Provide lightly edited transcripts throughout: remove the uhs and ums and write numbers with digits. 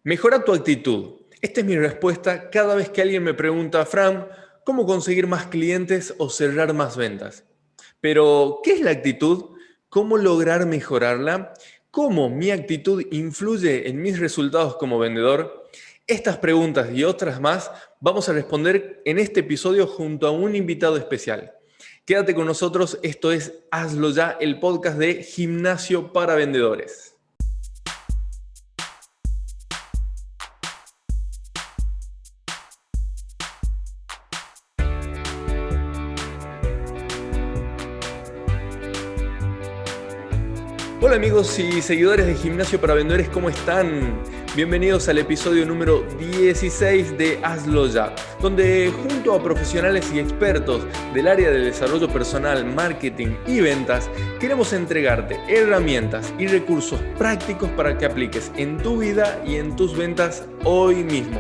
Mejora tu actitud. Esta es mi respuesta cada vez que alguien me pregunta, Fran, ¿cómo conseguir más clientes o cerrar más ventas? Pero, ¿qué es la actitud? ¿Cómo lograr mejorarla? ¿Cómo mi actitud influye en mis resultados como vendedor? Estas preguntas y otras más vamos a responder en este episodio junto a un invitado especial. Quédate con nosotros, esto es Hazlo Ya, el podcast de Gimnasio para Vendedores. Hola amigos y seguidores de Gimnasio para Vendedores, ¿cómo están? Bienvenidos al episodio número 16 de Hazlo Ya, donde junto a profesionales y expertos del área de desarrollo personal, marketing y ventas, queremos entregarte herramientas y recursos prácticos para que apliques en tu vida y en tus ventas hoy mismo,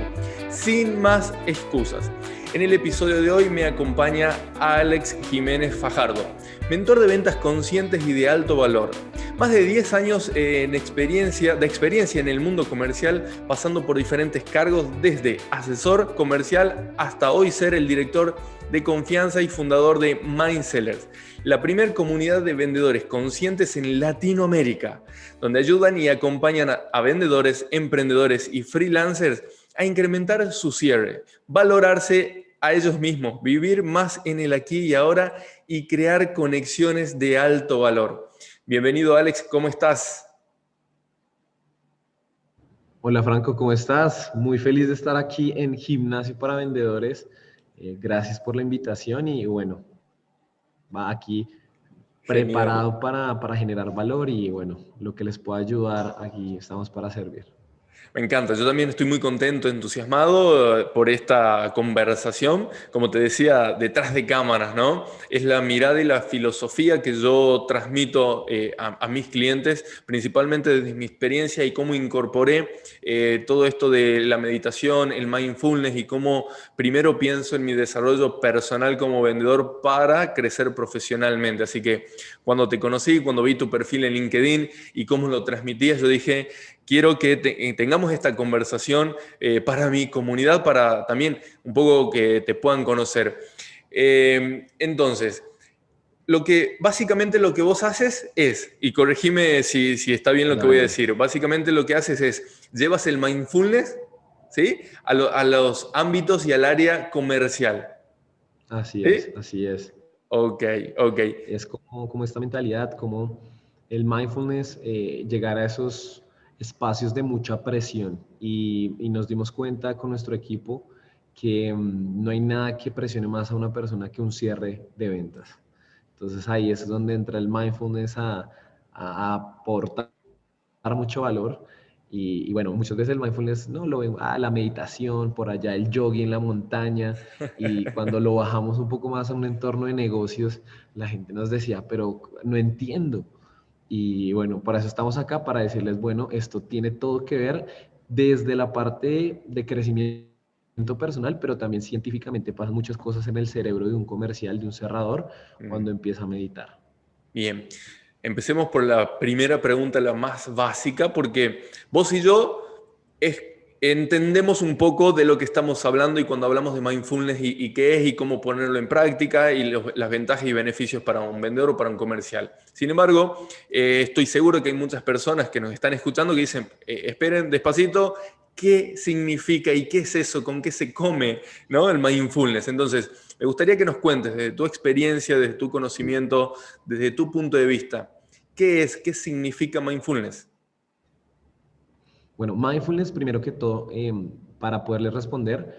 sin más excusas. En el episodio de hoy me acompaña Alex Jiménez Fajardo, mentor de ventas conscientes y de alto valor. Más de 10 años de experiencia en el mundo comercial, pasando por diferentes cargos desde asesor comercial hasta hoy ser el director de confianza y fundador de Mindsellers, la primera comunidad de vendedores conscientes en Latinoamérica, donde ayudan y acompañan a vendedores, emprendedores y freelancers a incrementar su cierre, valorarse a ellos mismos, vivir más en el aquí y ahora y crear conexiones de alto valor. Bienvenido, Alex, ¿cómo estás? Hola Franco, ¿cómo estás? Muy feliz de estar aquí en Gimnasio para Vendedores. Gracias por la invitación y bueno, va aquí Genial. preparado para generar valor y bueno, lo que les pueda ayudar, aquí estamos para servir. Me encanta, yo también estoy muy contento, entusiasmado por esta conversación. Como te decía, detrás de cámaras, ¿no? Es la mirada y la filosofía que yo transmito a mis clientes, principalmente desde mi experiencia y cómo incorporé todo esto de la meditación, el mindfulness y cómo primero pienso en mi desarrollo personal como vendedor para crecer profesionalmente. Así que cuando te conocí, cuando vi tu perfil en LinkedIn y cómo lo transmitías, yo dije, quiero que tengamos esta conversación para mi comunidad, para también un poco que te puedan conocer. Entonces, básicamente lo que vos haces es, y corregime si está bien lo que voy a Dale. decir, básicamente lo que haces es, llevas el mindfulness, ¿sí? A los ámbitos y al área comercial, Así ¿sí? es, así es. Ok, ok. Es como esta mentalidad, como el mindfulness, llegar a esos espacios de mucha presión y nos dimos cuenta con nuestro equipo que no hay nada que presione más a una persona que un cierre de ventas. Entonces ahí es donde entra el mindfulness a aportar mucho valor. Y bueno, muchas veces el mindfulness no lo ven, la meditación, por allá el yoga en la montaña. Y cuando lo bajamos un poco más a un entorno de negocios, la gente nos decía, pero no entiendo. Y bueno, para eso estamos acá, para decirles, bueno, esto tiene todo que ver desde la parte de crecimiento personal, pero también científicamente pasan muchas cosas en el cerebro de un comercial, de un cerrador, Mm. cuando empieza a meditar. Bien, empecemos por la primera pregunta, la más básica, porque vos y yo entendemos un poco de lo que estamos hablando y cuando hablamos de mindfulness y qué es y cómo ponerlo en práctica y las ventajas y beneficios para un vendedor o para un comercial. Sin embargo, estoy seguro que hay muchas personas que nos están escuchando que dicen, esperen despacito, ¿qué significa y qué es eso? ¿Con qué se come, ¿no? El mindfulness. Entonces, me gustaría que nos cuentes desde tu experiencia, desde tu conocimiento, desde tu punto de vista, ¿qué es? ¿Qué significa mindfulness? Bueno, mindfulness, primero que todo, para poderle responder,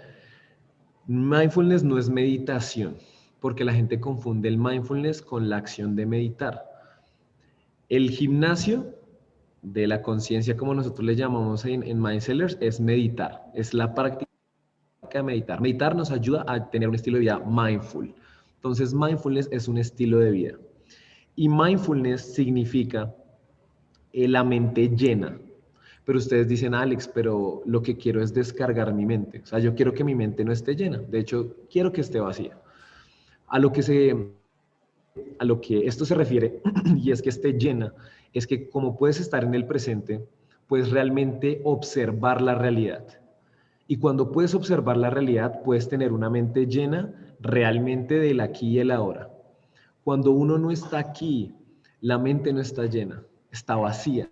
mindfulness no es meditación, porque la gente confunde el mindfulness con la acción de meditar. El gimnasio de la conciencia, como nosotros le llamamos en Mindsellers, es meditar, es la práctica de meditar. Meditar nos ayuda a tener un estilo de vida mindful. Entonces, mindfulness es un estilo de vida. Y mindfulness significa la mente llena. Pero ustedes dicen, Alex, pero lo que quiero es descargar mi mente. O sea, yo quiero que mi mente no esté llena. De hecho, quiero que esté vacía. A lo que, a lo que esto se refiere, y es que esté llena, es que como puedes estar en el presente, puedes realmente observar la realidad. Y cuando puedes observar la realidad, puedes tener una mente llena realmente del aquí y el ahora. Cuando uno no está aquí, la mente no está llena, está vacía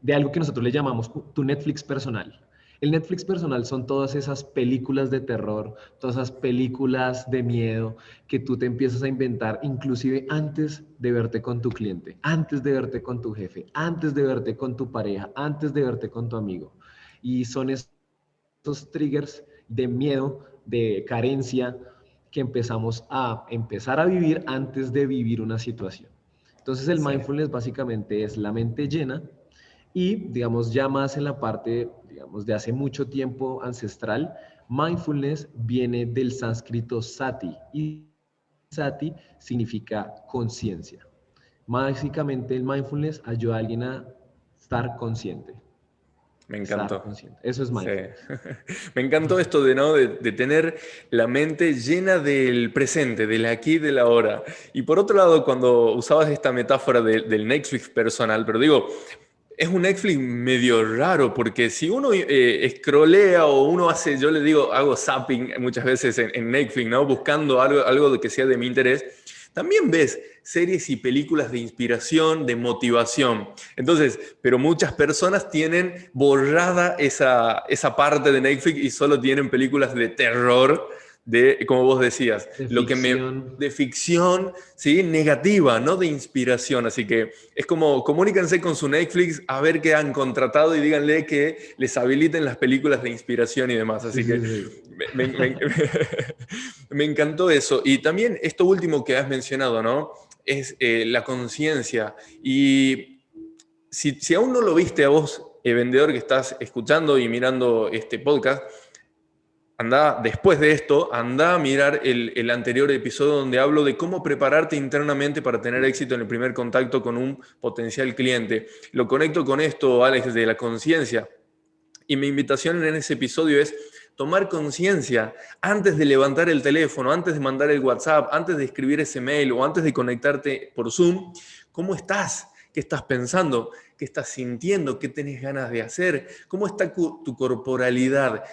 de algo que nosotros le llamamos tu Netflix personal. El Netflix personal son todas esas películas de terror, todas esas películas de miedo que tú te empiezas a inventar inclusive antes de verte con tu cliente, antes de verte con tu jefe, antes de verte con tu pareja, antes de verte con tu amigo. Y son esos triggers de miedo, de carencia, que empezar a vivir antes de vivir una situación. Entonces el Sí. mindfulness básicamente es la mente llena y, digamos, ya más en la parte, digamos, de hace mucho tiempo ancestral, mindfulness viene del sánscrito sati y sati significa conciencia. Básicamente el mindfulness ayuda a alguien a estar consciente. Me Estar encantó. consciente. Eso es Sí. mindfulness. Me encantó esto de, ¿no? de tener la mente llena del presente, del aquí y del ahora. Y por otro lado, cuando usabas esta metáfora del Netflix personal, pero digo, es un Netflix medio raro, porque si uno scrollea o uno hace, yo le digo, hago zapping muchas veces en Netflix, ¿no? Buscando algo de que sea de mi interés, también ves series y películas de inspiración, de motivación. Entonces, pero muchas personas tienen borrada esa parte de Netflix y solo tienen películas de terror, de, como vos decías, De ficción. de ficción, ¿sí? Negativa, no de inspiración. Así que es como, comuníquense con su Netflix a ver qué han contratado y díganle que les habiliten las películas de inspiración y demás. Sí, Así sí, que sí. me encantó eso. Y también esto último que has mencionado, ¿no? Es la conciencia. Y si aún no lo viste a vos, vendedor que estás escuchando y mirando este podcast, anda, después de esto, anda a mirar el anterior episodio donde hablo de cómo prepararte internamente para tener éxito en el primer contacto con un potencial cliente. Lo conecto con esto, Alex, de la conciencia. Y mi invitación en ese episodio es tomar conciencia antes de levantar el teléfono, antes de mandar el WhatsApp, antes de escribir ese mail o antes de conectarte por Zoom. ¿Cómo estás? ¿Qué estás pensando? ¿Qué estás sintiendo? ¿Qué tenés ganas de hacer? ¿Cómo está tu corporalidad?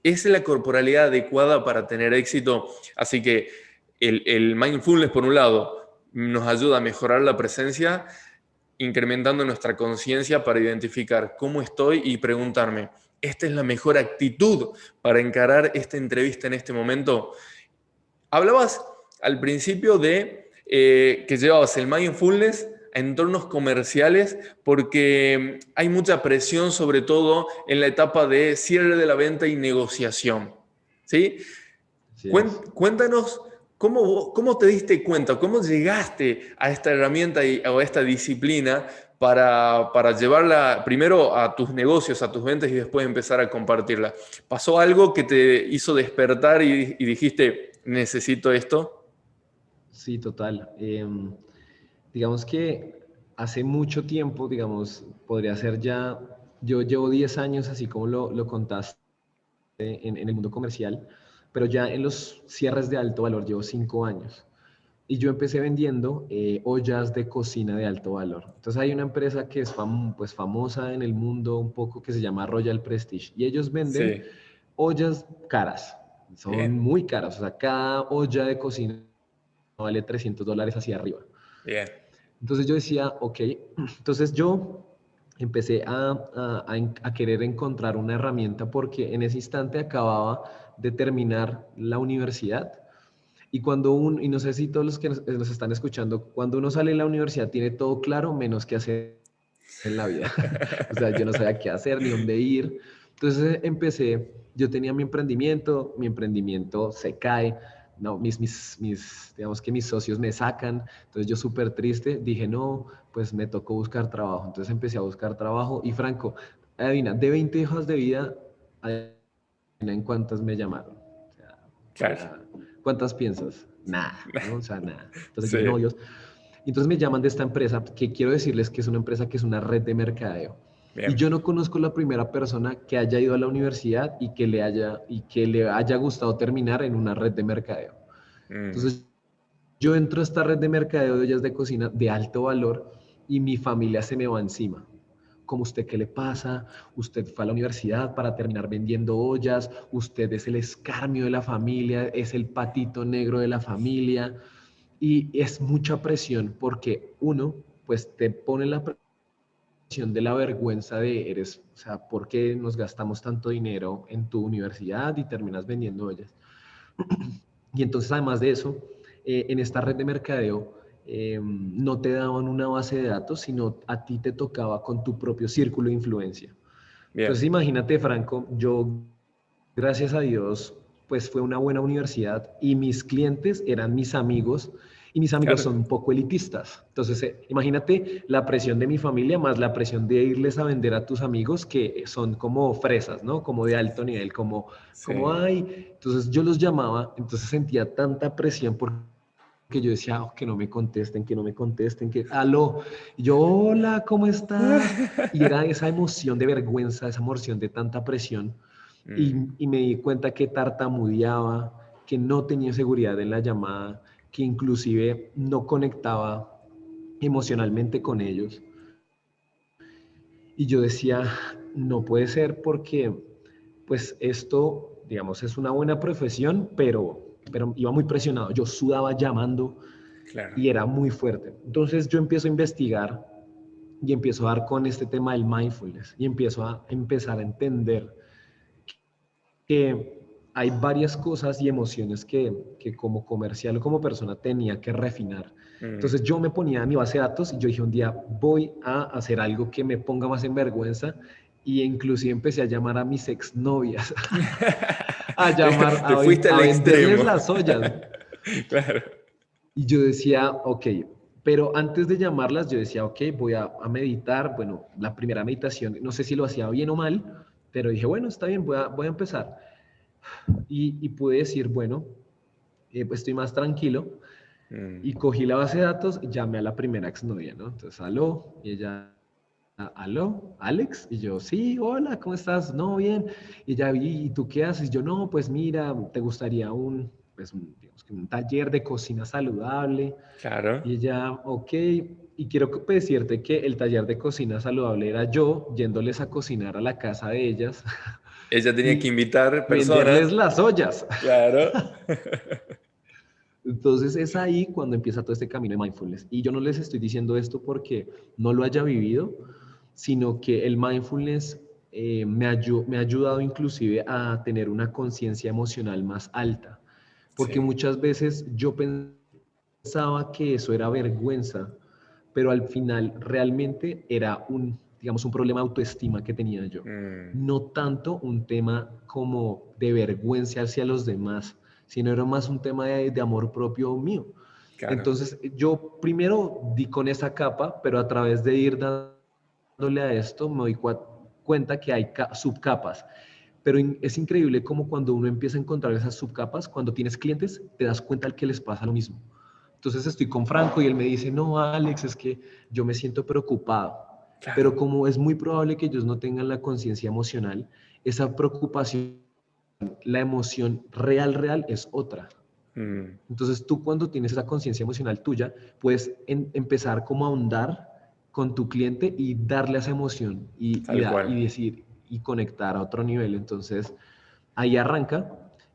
¿Es la corporalidad adecuada para tener éxito? Así que el mindfulness, por un lado, nos ayuda a mejorar la presencia, incrementando nuestra conciencia para identificar cómo estoy y preguntarme, ¿esta es la mejor actitud para encarar esta entrevista en este momento? Hablabas al principio de que llevabas el mindfulness a entornos comerciales porque hay mucha presión, sobre todo en la etapa de cierre de la venta y negociación. ¿Sí? Así es. Cuéntanos cómo te diste cuenta, cómo llegaste a esta herramienta o a esta disciplina para llevarla primero a tus negocios, a tus ventas y después empezar a compartirla. ¿Pasó algo que te hizo despertar y dijiste, necesito esto? Sí, total. Digamos que hace mucho tiempo, digamos, podría ser ya, yo llevo 10 años, así como lo contaste, en el mundo comercial, pero ya en los cierres de alto valor llevo 5 años. Y yo empecé vendiendo ollas de cocina de alto valor. Entonces hay una empresa que es pues famosa en el mundo un poco que se llama Royal Prestige y ellos venden Sí, ollas caras, son bien, muy caras, o sea, cada olla de cocina vale $300 hacia arriba. bien. Entonces yo decía, ok, entonces yo empecé a querer encontrar una herramienta porque en ese instante acababa de terminar la universidad y y no sé si todos los que nos están escuchando, cuando uno sale de la universidad tiene todo claro menos que hacer en la vida. O sea, yo no sabía qué hacer ni dónde ir. Entonces yo tenía mi emprendimiento se cae, no, digamos que mis socios me sacan, entonces yo súper triste, dije, no, pues me tocó buscar trabajo. Entonces empecé a buscar trabajo y Franco, adivina, de 20 hojas de vida, adivina en cuántas me llamaron. O sea, Claro. ¿cuántas piensas? Nada, ¿no? O sea, nada. Entonces yo dije, no, Sí, Dios. Entonces me llaman de esta empresa, que quiero decirles que es una empresa que es una red de mercadeo. Y bien. yo no conozco la primera persona que haya ido a la universidad y que le haya gustado terminar en una red de mercadeo. Mm, Entonces yo entro a esta red de mercadeo de ollas de cocina de alto valor y mi familia se me va encima. ¿cómo usted qué le pasa? Usted fue a la universidad para terminar vendiendo ollas, usted es el escarnio de la familia, es el patito negro de la familia. Y es mucha presión porque uno, pues te pone la presión de la vergüenza de eres, o sea, ¿por qué nos gastamos tanto dinero en tu universidad y terminas vendiendo ollas? Y entonces, además de eso, en esta red de mercadeo, no te daban una base de datos, sino a ti te tocaba con tu propio círculo de influencia. Entonces, Bien, imagínate, Franco, yo, gracias a Dios, pues fue una buena universidad y mis clientes eran mis amigos y mis amigos claro. son un poco elitistas. Entonces, imagínate la presión de mi familia más la presión de irles a vender a tus amigos que son como fresas, ¿no? Como de alto nivel, Sí. como ay, entonces yo los llamaba, entonces sentía tanta presión porque yo decía, oh, que no me contesten, que, aló, y yo, hola, ¿cómo estás? Y era esa emoción de vergüenza, esa emoción de tanta presión, Mm, y me di cuenta que tartamudeaba, que no tenía seguridad en la llamada, que inclusive no conectaba emocionalmente con ellos. Y yo decía, no puede ser porque, pues esto, digamos, es una buena profesión, pero iba muy presionado. Yo sudaba llamando claro. y era muy fuerte. Entonces yo empiezo a investigar y empiezo a dar con este tema del mindfulness y empiezo a empezar a entender que hay varias cosas y emociones que como comercial o como persona tenía que refinar. Mm. Entonces yo me ponía en mi base de datos y yo dije un día voy a hacer algo que me ponga más en vergüenza y inclusive empecé a llamar a mis exnovias, a llamar, Te fuiste a al venderles extremo. las ollas. Claro. Y yo decía, ok, pero antes de llamarlas yo decía, ok, voy a meditar. Bueno, la primera meditación, no sé si lo hacía bien o mal, pero dije, bueno, está bien, voy a empezar. Y pude decir, bueno, pues estoy más tranquilo Mm. y cogí la base de datos y llamé a la primera exnovia, ¿no? Entonces, aló, y ella, aló, Alex, y yo, sí, hola, ¿cómo estás? No, bien. Y ella, ¿y tú qué haces? Yo, no, pues mira, ¿te gustaría pues digamos que un taller de cocina saludable? Claro. Y ella, ok, y quiero decirte que el taller de cocina saludable era yo yéndoles a cocinar a la casa de ellas Ella tenía que y invitar venderles personas. las ollas. Claro. Entonces es ahí cuando empieza todo este camino de mindfulness. Y yo no les estoy diciendo esto porque no lo haya vivido, sino que el mindfulness me ha ayudado inclusive a tener una conciencia emocional más alta. Porque Sí. muchas veces yo pensaba que eso era vergüenza, pero al final realmente era digamos, un problema de autoestima que tenía yo. Mm, No tanto un tema como de vergüenza hacia los demás, sino era más un tema de amor propio mío. claro. Entonces yo primero di con esa capa, pero a través de ir dándole a esto me doy cuenta que hay subcapas. Pero es increíble como cuando uno empieza a encontrar esas subcapas, cuando tienes clientes, te das cuenta que les pasa lo mismo. Entonces estoy con Franco y él me dice, no, Alex, es que yo me siento preocupado. Claro. Pero como es muy probable que ellos no tengan la conciencia emocional, esa preocupación, la emoción real es otra. Mm, Entonces tú cuando tienes esa conciencia emocional tuya, puedes empezar como a ahondar con tu cliente y darle esa emoción tal y cual. decir y conectar a otro nivel. Entonces ahí arranca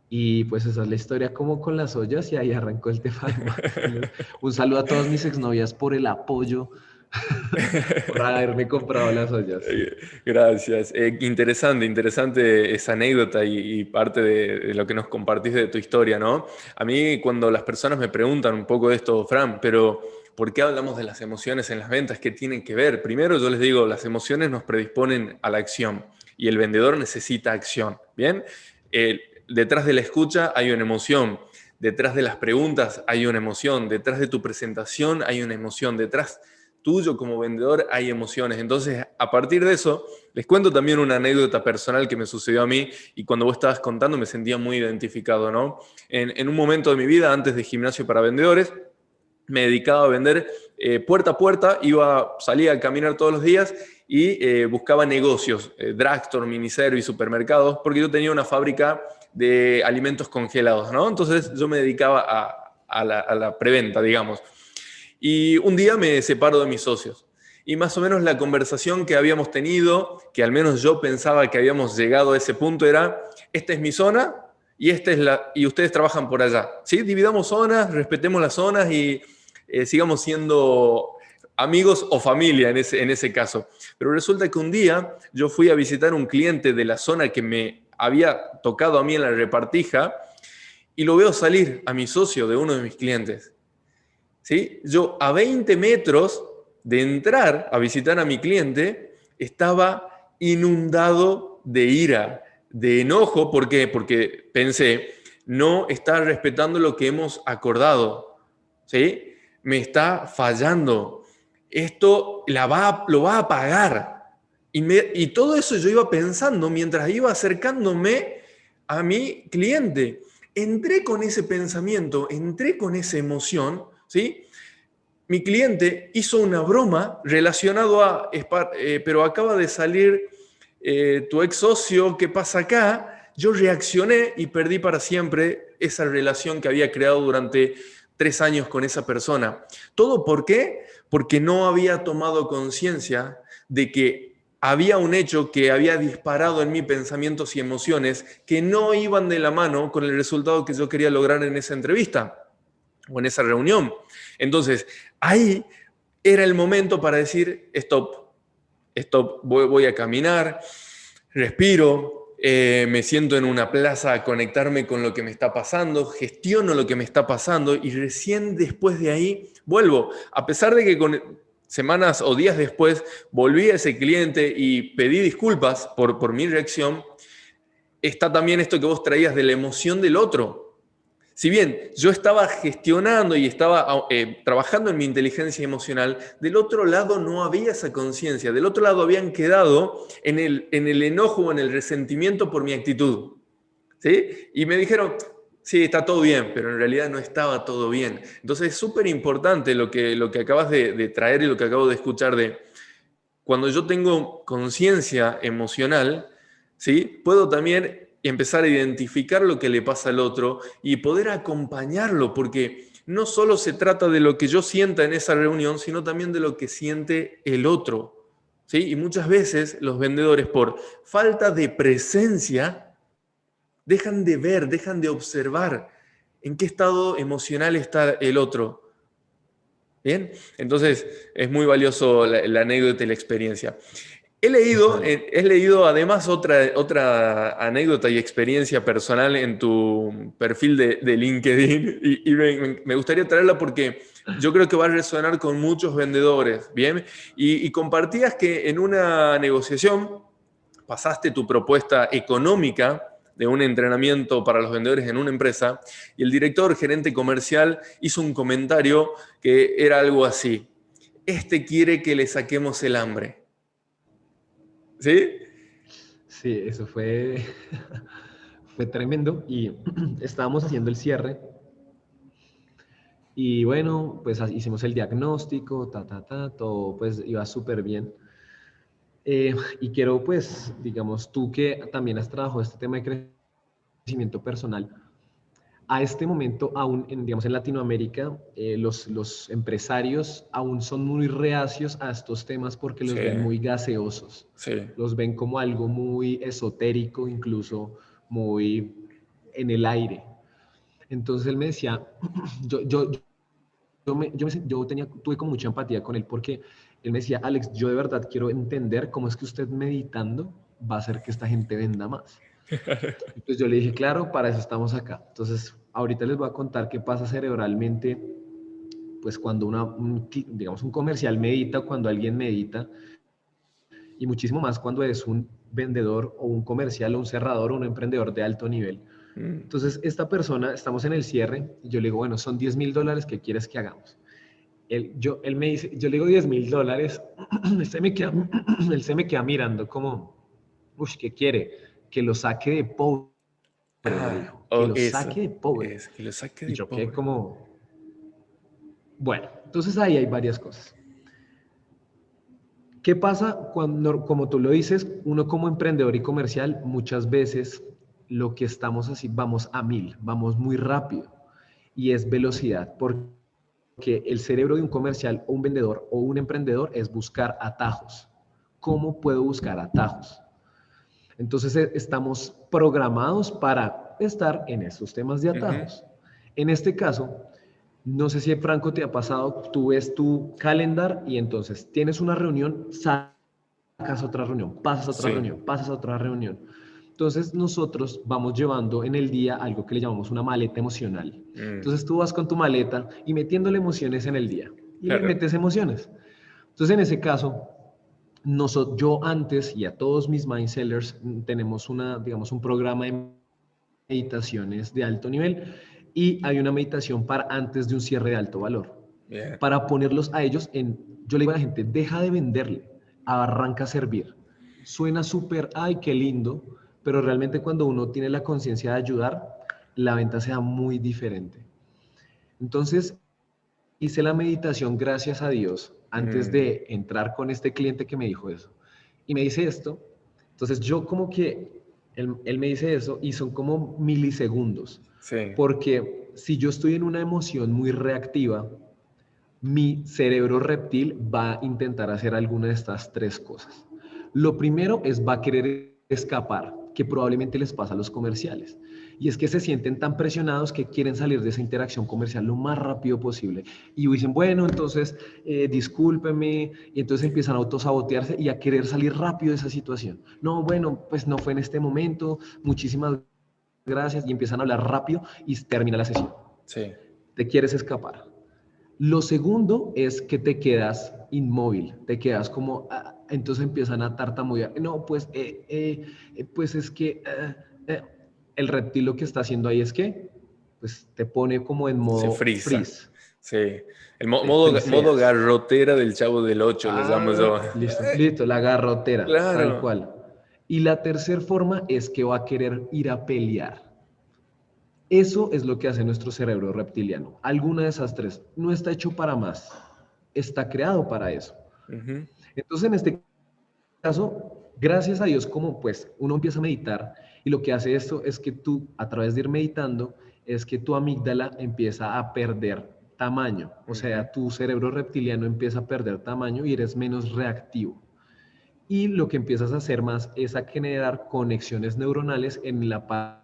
y pues esa es la historia como con las ollas y ahí arrancó el tema de mindfulness. Un saludo a todas mis exnovias por el apoyo, por haberme comprado las ollas. Gracias. Interesante, interesante esa anécdota y parte de lo que nos compartís de tu historia, ¿no? A mí cuando las personas me preguntan un poco de esto, Fran, pero ¿por qué hablamos de las emociones en las ventas? ¿Qué tienen que ver? Primero yo les digo, las emociones nos predisponen a la acción y el vendedor necesita acción, ¿bien? Detrás de la escucha hay una emoción. Detrás de las preguntas hay una emoción, detrás de tu presentación hay una emoción, detrás tuyo como vendedor hay emociones. Entonces, a partir de eso, les cuento también una anécdota personal que me sucedió a mí y cuando vos estabas contando me sentía muy identificado, ¿no? En un momento de mi vida, antes de Gimnasio para Vendedores, me dedicaba a vender puerta a puerta, salía a caminar todos los días y buscaba negocios, drugstore, miniservice, supermercados, porque yo tenía una fábrica de alimentos congelados, ¿no? Entonces yo me dedicaba a la preventa, digamos. Y un día me separo de mis socios. Y más o menos la conversación que habíamos tenido, que al menos yo pensaba que habíamos llegado a ese punto, era, esta es mi zona y, y ustedes trabajan por allá. ¿Sí? Dividamos zonas, respetemos las zonas y sigamos siendo amigos o familia en ese caso. Pero resulta que un día yo fui a visitar un cliente de la zona que me había tocado a mí en la repartija y lo veo salir a mi socio de uno de mis clientes. ¿Sí? Yo a 20 metros de entrar a visitar a mi cliente, estaba inundado de ira, de enojo. ¿Por qué? Porque pensé, no está respetando lo que hemos acordado, ¿sí? Me está fallando. Esto lo va a pagar. Y todo eso yo iba pensando mientras iba acercándome a mi cliente. Entré con ese pensamiento, entré con esa emoción, ¿sí? Mi cliente hizo una broma relacionado a, pero acaba de salir tu ex socio, ¿qué pasa acá? Yo reaccioné y perdí para siempre esa relación que había creado durante 3 años con esa persona. ¿Todo por qué? Porque no había tomado conciencia de que había un hecho que había disparado en mí pensamientos y emociones que no iban de la mano con el resultado que yo quería lograr en esa entrevista o en esa reunión. Entonces, ahí era el momento para decir, stop, voy a caminar, respiro, me siento en una plaza a conectarme con lo que me está pasando, gestiono lo que me está pasando y recién después de ahí vuelvo. A pesar de que semanas o días después volví a ese cliente y pedí disculpas por mi reacción, está también esto que vos traías de la emoción del otro. Si bien yo estaba gestionando y estaba trabajando en mi inteligencia emocional, del otro lado no había esa conciencia, del otro lado habían quedado en el enojo o en el resentimiento por mi actitud. ¿Sí? Y me dijeron, sí, está todo bien, pero en realidad no estaba todo bien. Entonces es súper importante lo que acabas de traer y lo que acabo de escuchar de cuando yo tengo conciencia emocional, ¿sí? Puedo también empezar a identificar lo que le pasa al otro y poder acompañarlo, porque no solo se trata de lo que yo sienta en esa reunión, sino también de lo que siente el otro, ¿sí? Y muchas veces los vendedores, por falta de presencia, dejan de ver, dejan de observar en qué estado emocional está el otro. ¿Bien? Entonces es muy valioso la anécdota y la experiencia. He leído además otra anécdota y experiencia personal en tu perfil de LinkedIn y me gustaría traerla porque yo creo que va a resonar con muchos vendedores, ¿bien? Y compartías que en una negociación pasaste tu propuesta económica de un entrenamiento para los vendedores en una empresa y el director gerente comercial hizo un comentario que era algo así: este quiere que le saquemos el hambre. ¿Sí? Sí, eso fue, fue tremendo y estábamos haciendo el cierre y bueno, pues hicimos el diagnóstico, todo pues iba súper bien. Y quiero pues, digamos, tú que también has trabajado este tema de crecimiento personal, a este momento aún, digamos, en Latinoamérica, los empresarios aún son muy reacios a estos temas porque los Sí, ven muy gaseosos, sí. los ven como algo muy esotérico, incluso muy en el aire. Entonces él me decía, tuve como mucha empatía con él porque él me decía, Alex, yo de verdad quiero entender cómo es que usted meditando va a hacer que esta gente venda más. Y pues yo le dije, claro, para eso estamos acá. Entonces, ahorita les voy a contar qué pasa cerebralmente, pues cuando digamos, un comercial medita, cuando alguien medita, y muchísimo más cuando es un vendedor o un comercial o un cerrador o un emprendedor de alto nivel. Entonces, esta persona, estamos en el cierre, y yo le digo, bueno, son $10,000, ¿qué quieres que hagamos? Él me dice, yo le digo $10,000, él se me queda mirando como, uff, ¿qué quiere? Que lo saque de pobre, me dijo, que lo Eso, saque de pobre. que lo saque Y de yo quedé pobre. como, bueno, entonces ahí hay varias cosas. ¿Qué pasa cuando, como tú lo dices, uno como emprendedor y comercial, muchas veces lo que estamos así, vamos a 1000, vamos muy rápido y es velocidad. ¿Por que el cerebro de un comercial o un vendedor o un emprendedor es buscar atajos. ¿Cómo puedo buscar atajos? Entonces estamos programados para estar en esos temas de atajos. En este caso, no sé si Franco te ha pasado, tú ves tu calendar y entonces tienes una reunión, sacas otra reunión, pasas a otra reunión, pasas a otra reunión. Entonces nosotros vamos llevando en el día algo que le llamamos una maleta emocional. Entonces tú vas con tu maleta y metiéndole emociones en el día y le metes emociones. Entonces en ese caso, yo antes y a todos mis mind sellers tenemos un programa de meditaciones de alto nivel y hay una meditación para antes de un cierre de alto valor. Para ponerlos a ellos yo le digo a la gente, deja de venderle, arranca a servir. Suena súper, ay, qué lindo, pero realmente cuando uno tiene la conciencia de ayudar, la venta sea muy diferente. Entonces, hice la meditación, gracias a Dios, antes de entrar con este cliente que me dijo eso. Y me dice esto, entonces yo como que, él me dice eso y son como milisegundos. Porque si yo estoy en una emoción muy reactiva, mi cerebro reptil va a intentar hacer alguna de estas tres cosas. Lo primero va a querer escapar, que probablemente les pasa a los comerciales. Y es que se sienten tan presionados que quieren salir de esa interacción comercial lo más rápido posible. Y dicen, bueno, entonces discúlpeme. Y entonces empiezan a autosabotearse y a querer salir rápido de esa situación. No, bueno, pues no fue en este momento. Muchísimas gracias. Y empiezan a hablar rápido y termina la sesión. Te quieres escapar. Lo segundo es que te quedas inmóvil, te quedas como, entonces empiezan a tartamudear. No, pues es que el reptil lo que está haciendo ahí es que pues te pone como en modo freeze. El modo garrotera del Chavo del 8, le llamo yo. Listo, la garrotera, tal cual. Y la tercera forma es que va a querer ir a pelear. Eso es lo que hace nuestro cerebro reptiliano. Alguna de esas tres. No está hecho para más. Está creado para eso. Entonces, en este caso, gracias a Dios, como pues uno empieza a meditar y lo que hace esto es que tú, a través de ir meditando, es que tu amígdala empieza a perder tamaño. O sea, tu cerebro reptiliano empieza a perder tamaño y eres menos reactivo. Y lo que empiezas a hacer más es a generar conexiones neuronales en la parte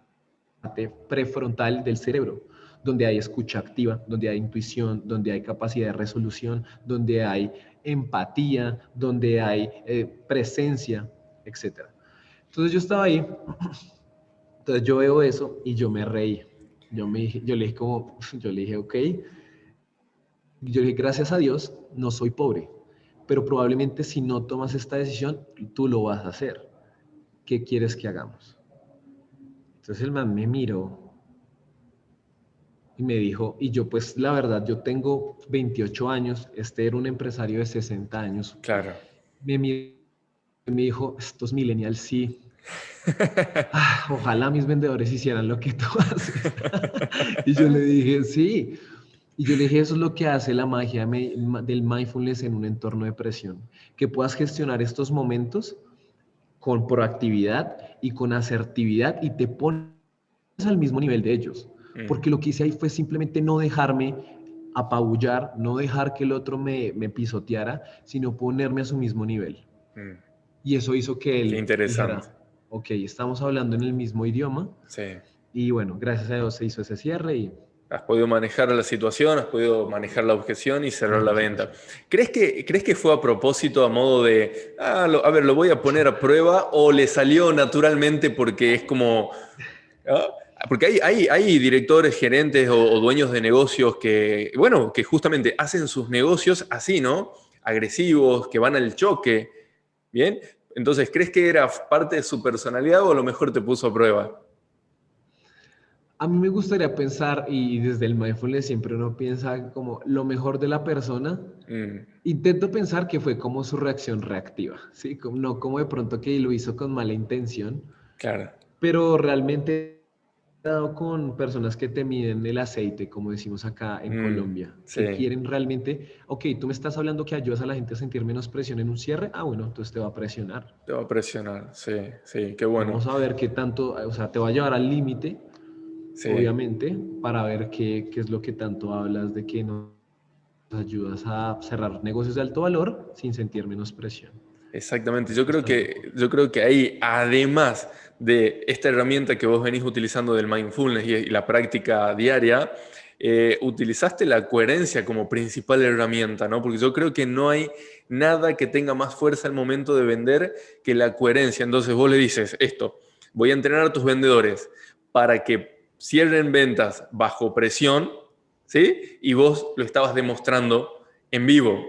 prefrontal del cerebro, donde hay escucha activa, donde hay intuición, donde hay capacidad de resolución, donde hay empatía, donde hay presencia, etc. Entonces yo estaba ahí, entonces yo veo eso y yo me reí. Yo le dije, ok. Yo le dije, gracias a Dios, no soy pobre, pero probablemente si no tomas esta decisión, tú lo vas a hacer. ¿Qué quieres que hagamos? Entonces el man me miró y me dijo, y yo pues la verdad, yo tengo 28 años, este era un empresario de 60 años. Claro. Me miró y me dijo, estos millennials sí. Ojalá mis vendedores hicieran lo que tú haces. Y yo le dije, sí. Y yo le dije, eso es lo que hace la magia del mindfulness en un entorno de presión. Que puedas gestionar estos momentos con proactividad y con asertividad y te pones al mismo nivel de ellos. Porque lo que hice ahí fue simplemente no dejarme apabullar, no dejar que el otro me pisoteara, sino ponerme a su mismo nivel. Y eso hizo que él dijera, ok, estamos hablando en el mismo idioma. Y bueno, gracias a Dios se hizo ese cierre y... Has podido manejar la situación, has podido manejar la objeción y cerrar la venta. ¿Crees que fue a propósito, a modo de, lo voy a poner a prueba, o le salió naturalmente porque es como... Porque hay directores, gerentes o dueños de negocios que justamente hacen sus negocios así, ¿no? Agresivos, que van al choque, ¿bien? Entonces, ¿crees que era parte de su personalidad o a lo mejor te puso a prueba? A mí me gustaría pensar, y desde el mindfulness siempre uno piensa como lo mejor de la persona. Intento pensar que fue como su reacción reactiva, ¿sí? No como de pronto que lo hizo con mala intención. Claro. Pero realmente he dado con personas que te miden el aceite, como decimos acá en Colombia, que quieren realmente, ok, tú me estás hablando que ayudas a la gente a sentir menos presión en un cierre, bueno, entonces te va a presionar. Te va a presionar, sí, qué bueno. Vamos a ver qué tanto, o sea, te va a llevar al límite. Obviamente, para ver qué es lo que tanto hablas de que no ayudas a cerrar negocios de alto valor sin sentir menos presión. Exactamente. Yo creo que ahí, además de esta herramienta que vos venís utilizando del mindfulness y la práctica diaria, utilizaste la coherencia como principal herramienta, ¿no? Porque yo creo que no hay nada que tenga más fuerza al momento de vender que la coherencia. Entonces vos le dices esto: voy a entrenar a tus vendedores para que cierren ventas bajo presión, ¿sí? Y vos lo estabas demostrando en vivo.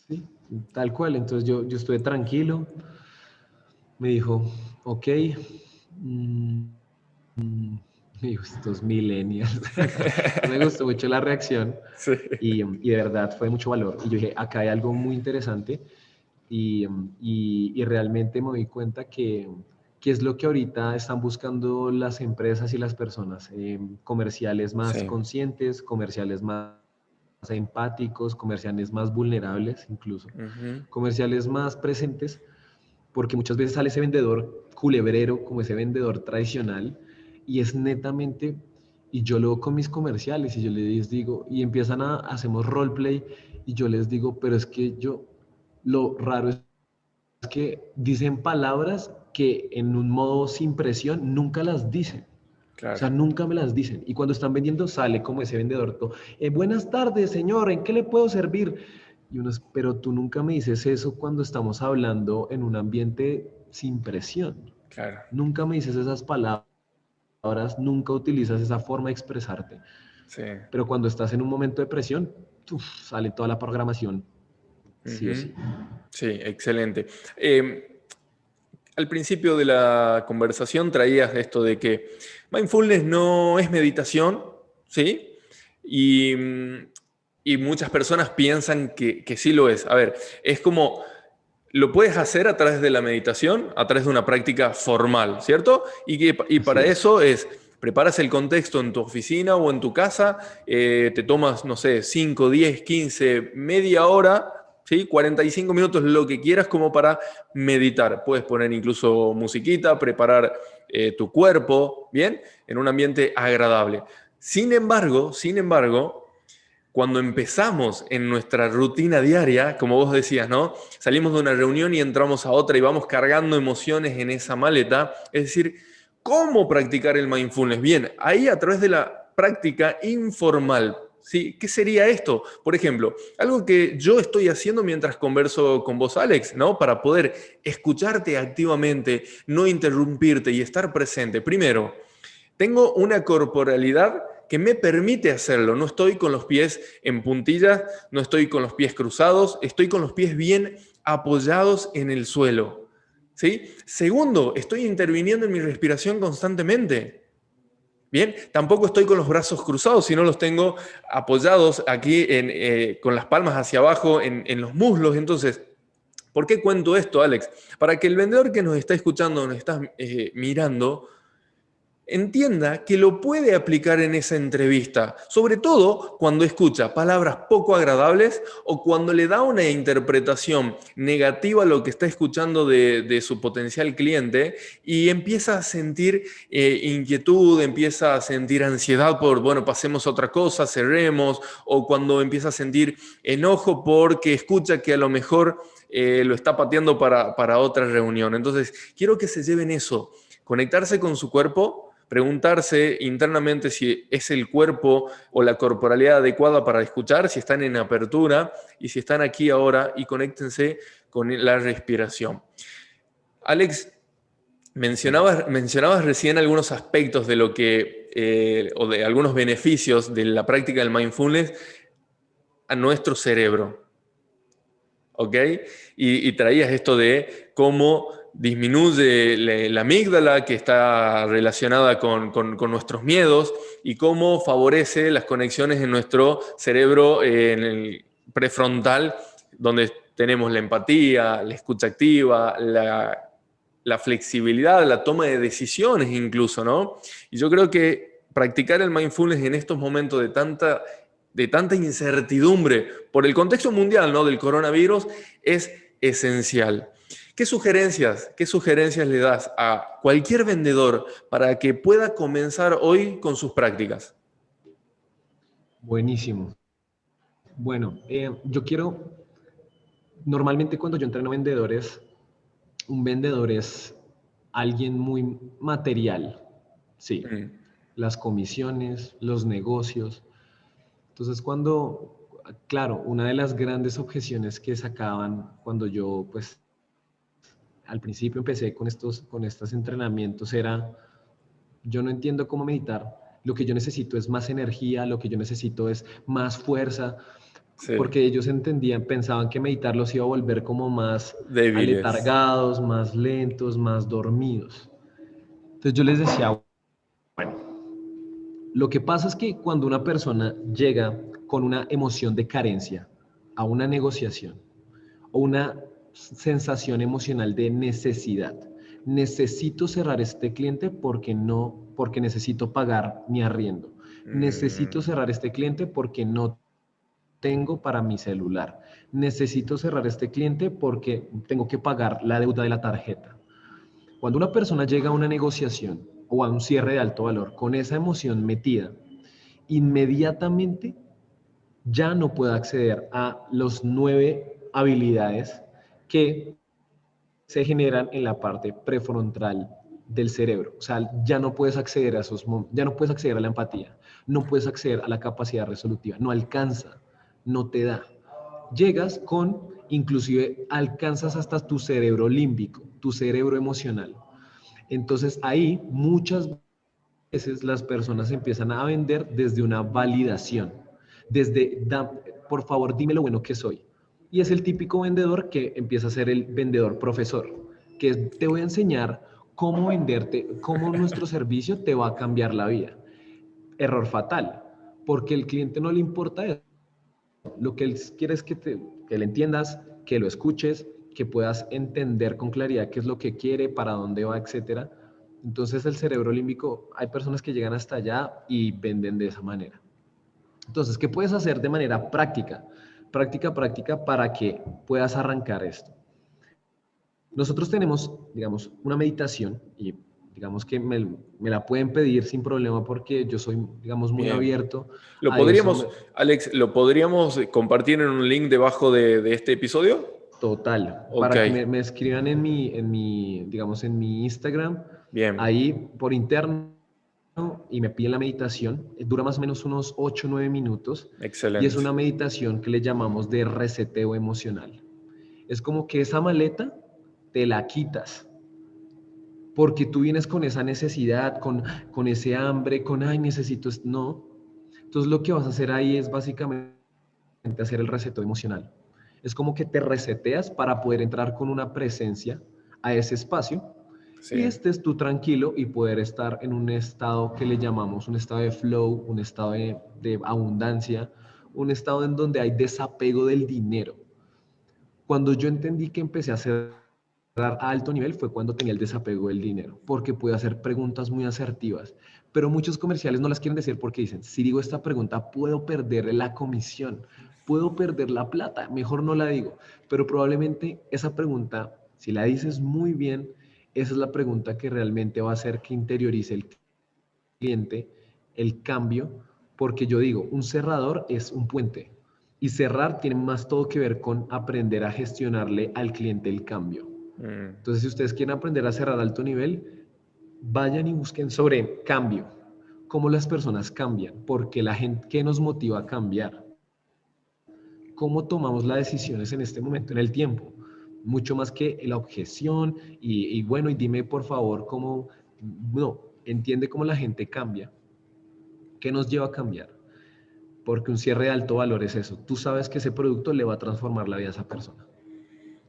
Sí, tal cual. Entonces yo estuve tranquilo. Me dijo, ok, mm, me dijo, estos millennials. Me gustó mucho la reacción Sí. y de verdad fue de mucho valor. Y yo dije, acá hay algo muy interesante y realmente me doy cuenta que es lo que ahorita están buscando las empresas y las personas, comerciales más Sí. conscientes, comerciales más empáticos, comerciales más vulnerables incluso, Ujú. comerciales más presentes, porque muchas veces sale ese vendedor culebrero, como ese vendedor tradicional, y es netamente, y yo lo veo con mis comerciales, y yo les digo, y hacemos roleplay, y yo les digo, pero es que lo raro es que dicen palabras que en un modo sin presión nunca las dicen. O Claro. sea, nunca me las dicen. Y cuando están vendiendo, sale como ese vendedor. Buenas tardes, señor, ¿en qué le puedo servir? Y unos, pero tú nunca me dices eso cuando estamos hablando en un ambiente sin presión. Claro. Nunca me dices esas palabras, nunca utilizas esa forma de expresarte. Sí. Pero cuando estás en un momento de presión, sale toda la programación, sí o Ujú. sí. Sí, excelente. Al principio de la conversación traías esto de que mindfulness no es meditación, ¿sí? Y, y muchas personas piensan que sí lo es. A ver, es como, lo puedes hacer a través de la meditación, a través de una práctica formal, ¿cierto? Y Así para es. eso es, preparas el contexto en tu oficina o en tu casa, te tomas, no sé, 5, 10, 15, media hora, ¿sí? 45 minutos, lo que quieras como para meditar. Puedes poner incluso musiquita, preparar tu cuerpo, ¿bien? En un ambiente agradable. Sin embargo, cuando empezamos en nuestra rutina diaria, como vos decías, ¿no? Salimos de una reunión y entramos a otra y vamos cargando emociones en esa maleta. Es decir, ¿cómo practicar el mindfulness? Bien, ahí a través de la práctica informal. ¿Sí? ¿Qué sería esto? Por ejemplo, algo que yo estoy haciendo mientras converso con vos, Alex, ¿no? Para poder escucharte activamente, no interrumpirte y estar presente. Primero, tengo una corporalidad que me permite hacerlo. No estoy con los pies en puntillas, no estoy con los pies cruzados, estoy con los pies bien apoyados en el suelo. ¿Sí? Segundo, estoy interviniendo en mi respiración constantemente. Bien, tampoco estoy con los brazos cruzados, sino los tengo apoyados aquí con las palmas hacia abajo en los muslos. Entonces, ¿por qué cuento esto, Alex? Para que el vendedor que nos está escuchando, nos está mirando, entienda que lo puede aplicar en esa entrevista, sobre todo cuando escucha palabras poco agradables o cuando le da una interpretación negativa a lo que está escuchando de su potencial cliente y empieza a sentir inquietud, empieza a sentir ansiedad por, bueno, pasemos a otra cosa, cerremos, o cuando empieza a sentir enojo porque escucha que a lo mejor lo está pateando para otra reunión. Entonces, quiero que se lleven eso, conectarse con su cuerpo, preguntarse internamente si es el cuerpo o la corporalidad adecuada para escuchar, si están en apertura y si están aquí ahora, y conéctense con la respiración. Alex, Sí. mencionabas recién algunos aspectos de lo que, o de algunos beneficios de la práctica del mindfulness a nuestro cerebro. ¿Ok? Y traías esto de cómo disminuye la amígdala, que está relacionada con nuestros miedos, y cómo favorece las conexiones en nuestro cerebro, en el prefrontal, donde tenemos la empatía, la escucha activa, la flexibilidad, la toma de decisiones incluso, ¿no? Y yo creo que practicar el mindfulness en estos momentos de tanta incertidumbre por el contexto mundial, ¿no? Del coronavirus es esencial. ¿Qué sugerencias le das a cualquier vendedor para que pueda comenzar hoy con sus prácticas? Buenísimo. Bueno, yo quiero, normalmente cuando yo entreno vendedores, un vendedor es alguien muy material, sí, Mm, las comisiones, los negocios. Entonces, claro, una de las grandes objeciones que sacaban cuando yo, pues, al principio empecé con estos entrenamientos era, yo no entiendo cómo meditar, lo que yo necesito es más energía, lo que yo necesito es más fuerza, sí, porque ellos entendían, pensaban que meditar los iba a volver como más débiles. aletargados, más lentos, más dormidos. Entonces yo les decía, lo que pasa es que cuando una persona llega con una emoción de carencia a una negociación o una sensación emocional de necesidad, necesito cerrar este cliente porque necesito pagar mi arriendo. Necesito Mm, cerrar este cliente porque no tengo para mi celular. Necesito cerrar este cliente porque tengo que pagar la deuda de la tarjeta. Cuando una persona llega a una negociación o a un cierre de alto valor con esa emoción metida, inmediatamente ya no puede acceder a los 9 habilidades que se generan en la parte prefrontal del cerebro. O sea, ya no puedes acceder a ya no puedes acceder a la empatía, no puedes acceder a la capacidad resolutiva, no alcanza, no te da. Llegas con, inclusive alcanzas hasta tu cerebro límbico, tu cerebro emocional. Entonces ahí muchas veces las personas empiezan a vender desde una validación, por favor, dime lo bueno que soy. Y es el típico vendedor que empieza a ser el vendedor profesor, que te voy a enseñar cómo venderte, cómo nuestro servicio te va a cambiar la vida. Error fatal, porque el cliente no le importa eso. Lo que él quiere es que le entiendas, que lo escuches, que puedas entender con claridad qué es lo que quiere, para dónde va, etcétera. Entonces el cerebro límbico, hay personas que llegan hasta allá y venden de esa manera. Entonces, ¿qué puedes hacer de manera práctica? Práctica para que puedas arrancar esto. Nosotros tenemos, digamos, una meditación y digamos que me la pueden pedir sin problema porque yo soy, digamos, muy bien. abierto ¿Lo a eso. podríamos, Alex, lo podríamos compartir en un link debajo de este episodio? Total, Ok, para que me escriban digamos, en mi Instagram, bien, ahí por interno y me piden la meditación. Dura más o menos unos 8 o 9 minutos y es excelente. una meditación que le llamamos de reseteo emocional. Es como que esa maleta te la quitas porque tú vienes con esa necesidad, con ese hambre, ay, necesito, no. Entonces lo que vas a hacer ahí es básicamente hacer el reseteo emocional. Es como que te reseteas para poder entrar con una presencia a ese espacio y Sí. estés tú tranquilo y poder estar en un estado que le llamamos un estado de flow, un estado de abundancia, un estado en donde hay desapego del dinero. Cuando yo entendí que empecé a hacer a alto nivel fue cuando tenía el desapego del dinero, porque pude hacer preguntas muy asertivas, pero muchos comerciales no las quieren decir porque dicen, si digo esta pregunta puedo perder la comisión, puedo perder la plata, mejor no la digo, pero probablemente esa pregunta, si la dices muy bien, esa es la pregunta que realmente va a hacer que interiorice el cliente el cambio, porque yo digo, un cerrador es un puente y cerrar tiene más todo que ver con aprender a gestionarle al cliente el cambio. Mm, Entonces, si ustedes quieren aprender a cerrar a alto nivel, vayan y busquen sobre cambio, cómo las personas cambian, porque la gente, ¿qué nos motiva a cambiar? ¿Cómo tomamos las decisiones en este momento, en el tiempo? Mucho más que la objeción y bueno, y dime por favor cómo, no, entiende cómo la gente cambia. ¿Qué nos lleva a cambiar? Porque un cierre de alto valor es eso. Tú sabes que ese producto le va a transformar la vida a esa persona.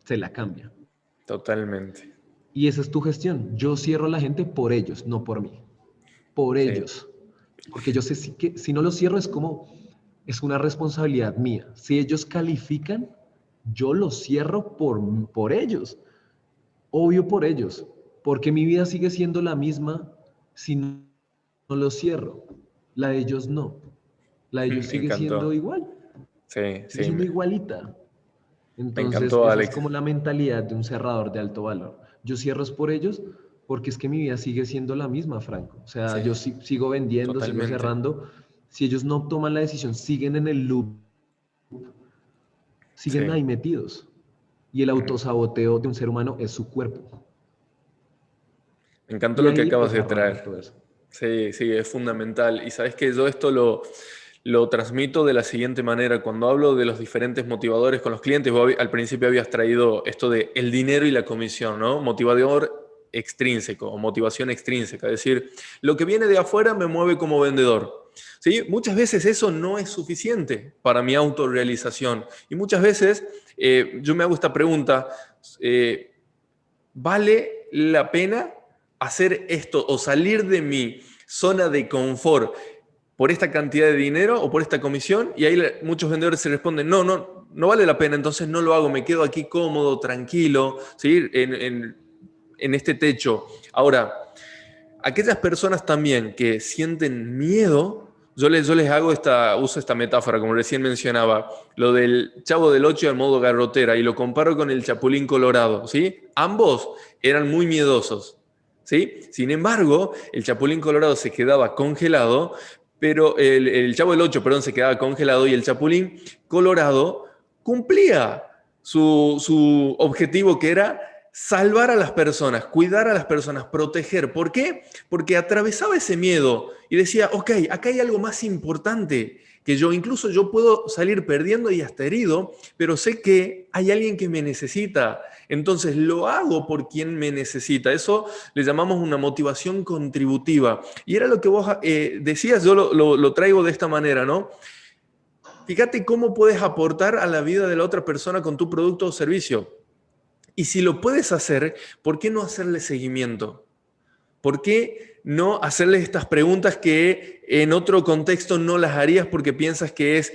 Se la cambia. totalmente. Y esa es tu gestión. Yo cierro a la gente por ellos, no por mí. Por Sí. ellos. Porque yo sé que si no lo cierro es una responsabilidad mía. Si ellos califican, yo lo cierro por ellos. Obvio por ellos. Porque mi vida sigue siendo la misma si no lo cierro. La de ellos no. La de ellos Me sigue siendo encantó. igual. Sí, Sigue sí, siendo igualita. me Entonces, encantó, esa es Alex. como la mentalidad de un cerrador de alto valor. Yo cierro es por ellos porque es que mi vida sigue siendo la misma, Franco. O sea, Sí, yo sigo vendiendo, sigo totalmente. cerrando. Si ellos no toman la decisión, siguen en el loop siguen Sí. ahí metidos. Y el Ujú. autosaboteo de un ser humano es su cuerpo. Me encantó Y lo que ahí acabas empieza de a romper traer. todo eso. Sí, sí, es fundamental. Y sabes que yo esto lo transmito de la siguiente manera. Cuando hablo de los diferentes motivadores con los clientes, vos al principio habías traído esto de el dinero y la comisión, ¿no? Motivador extrínseco o motivación extrínseca. Es decir, lo que viene de afuera me mueve como vendedor. ¿Sí? Muchas veces eso no es suficiente para mi autorrealización. Y muchas veces yo me hago esta pregunta. eh, ¿Vale la pena hacer esto o salir de mi zona de confort por esta cantidad de dinero o por esta comisión? Y ahí muchos vendedores se responden, no, no, no vale la pena, entonces no lo hago, me quedo aquí cómodo, tranquilo, ¿sí? En este techo. Ahora, aquellas personas también que sienten miedo, yo les uso esta metáfora, como recién mencionaba, lo del Chavo del Ocho al modo garrotera, y lo comparo con el Chapulín Colorado, ¿sí? Ambos eran muy miedosos, ¿sí? Sin embargo, el Chapulín Colorado se quedaba congelado, pero el Chavo del Ocho, perdón, se quedaba congelado, y el Chapulín Colorado cumplía su objetivo, que era salvar a las personas, cuidar a las personas, proteger. ¿Por qué? Porque atravesaba ese miedo y decía, ok, acá hay algo más importante que yo. Incluso yo puedo salir perdiendo y hasta herido, pero sé que hay alguien que me necesita. Entonces lo hago por quien me necesita. Eso le llamamos una motivación contributiva. Y era lo que vos decías, yo lo traigo de esta manera, ¿no? Fíjate cómo puedes aportar a la vida de la otra persona con tu producto o servicio. Y si lo puedes hacer, ¿por qué no hacerle seguimiento? ¿Por qué no hacerle estas preguntas que en otro contexto no las harías porque piensas que es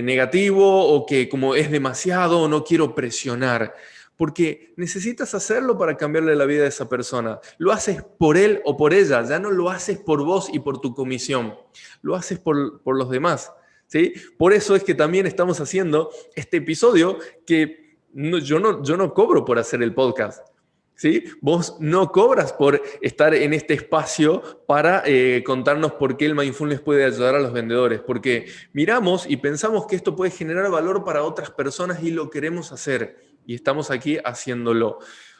negativo o que como es demasiado o no quiero presionar? Porque necesitas hacerlo para cambiarle la vida a esa persona. Lo haces por él o por ella, ya no lo haces por vos y por tu comisión, lo haces por los demás. ¿Sí? Por eso es que también estamos haciendo este episodio que yo no cobro por hacer el podcast. ¿Sí? Vos no cobras por estar en este espacio para contarnos por qué el mindfulness puede ayudar a los vendedores, porque miramos y pensamos que esto puede generar valor para otras personas y lo queremos hacer y estamos aquí haciéndolo.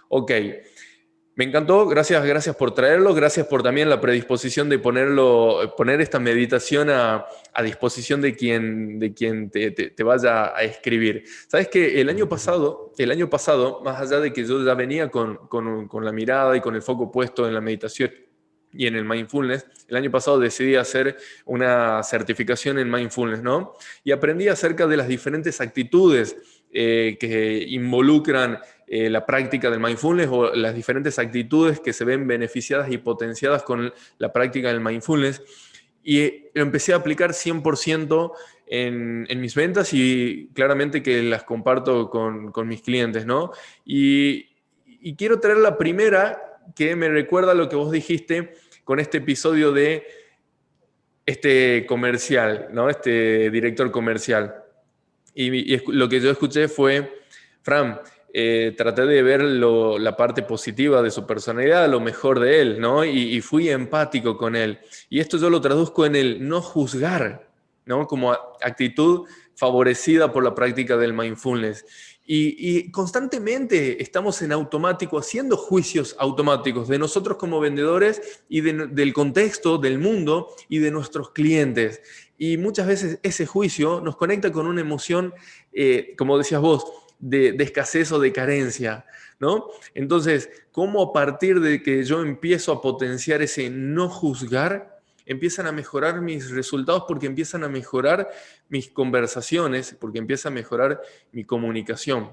Ok, me encantó, gracias por traerlo, gracias por también la predisposición de poner esta meditación a disposición de quien te vaya a escribir. Sabes que el año pasado, más allá de que yo ya venía con la mirada y con el foco puesto en la meditación y en el mindfulness, el año pasado decidí hacer una certificación en mindfulness, ¿no? Y aprendí acerca de las diferentes actitudes que involucran la práctica del mindfulness o las diferentes actitudes que se ven beneficiadas y potenciadas con la práctica del mindfulness. Y lo empecé a aplicar 100% en mis ventas y claramente que las comparto con mis clientes, ¿no? Y quiero traer la primera que me recuerda lo que vos dijiste con este episodio de este comercial, ¿no? Este director comercial. Y lo que yo escuché fue, Fran, traté de ver la parte positiva de su personalidad, lo mejor de él, ¿no? Y fui empático con él. Y esto yo lo traduzco en el no juzgar, ¿no? Como actitud favorecida por la práctica del mindfulness. Y constantemente estamos en automático haciendo juicios automáticos de nosotros como vendedores y del contexto, del mundo y de nuestros clientes. Y muchas veces ese juicio nos conecta con una emoción, como decías vos, de escasez o de carencia, ¿no? Entonces, ¿cómo a partir de que yo empiezo a potenciar ese no juzgar, empiezan a mejorar mis resultados porque empiezan a mejorar mis conversaciones, porque empieza a mejorar mi comunicación?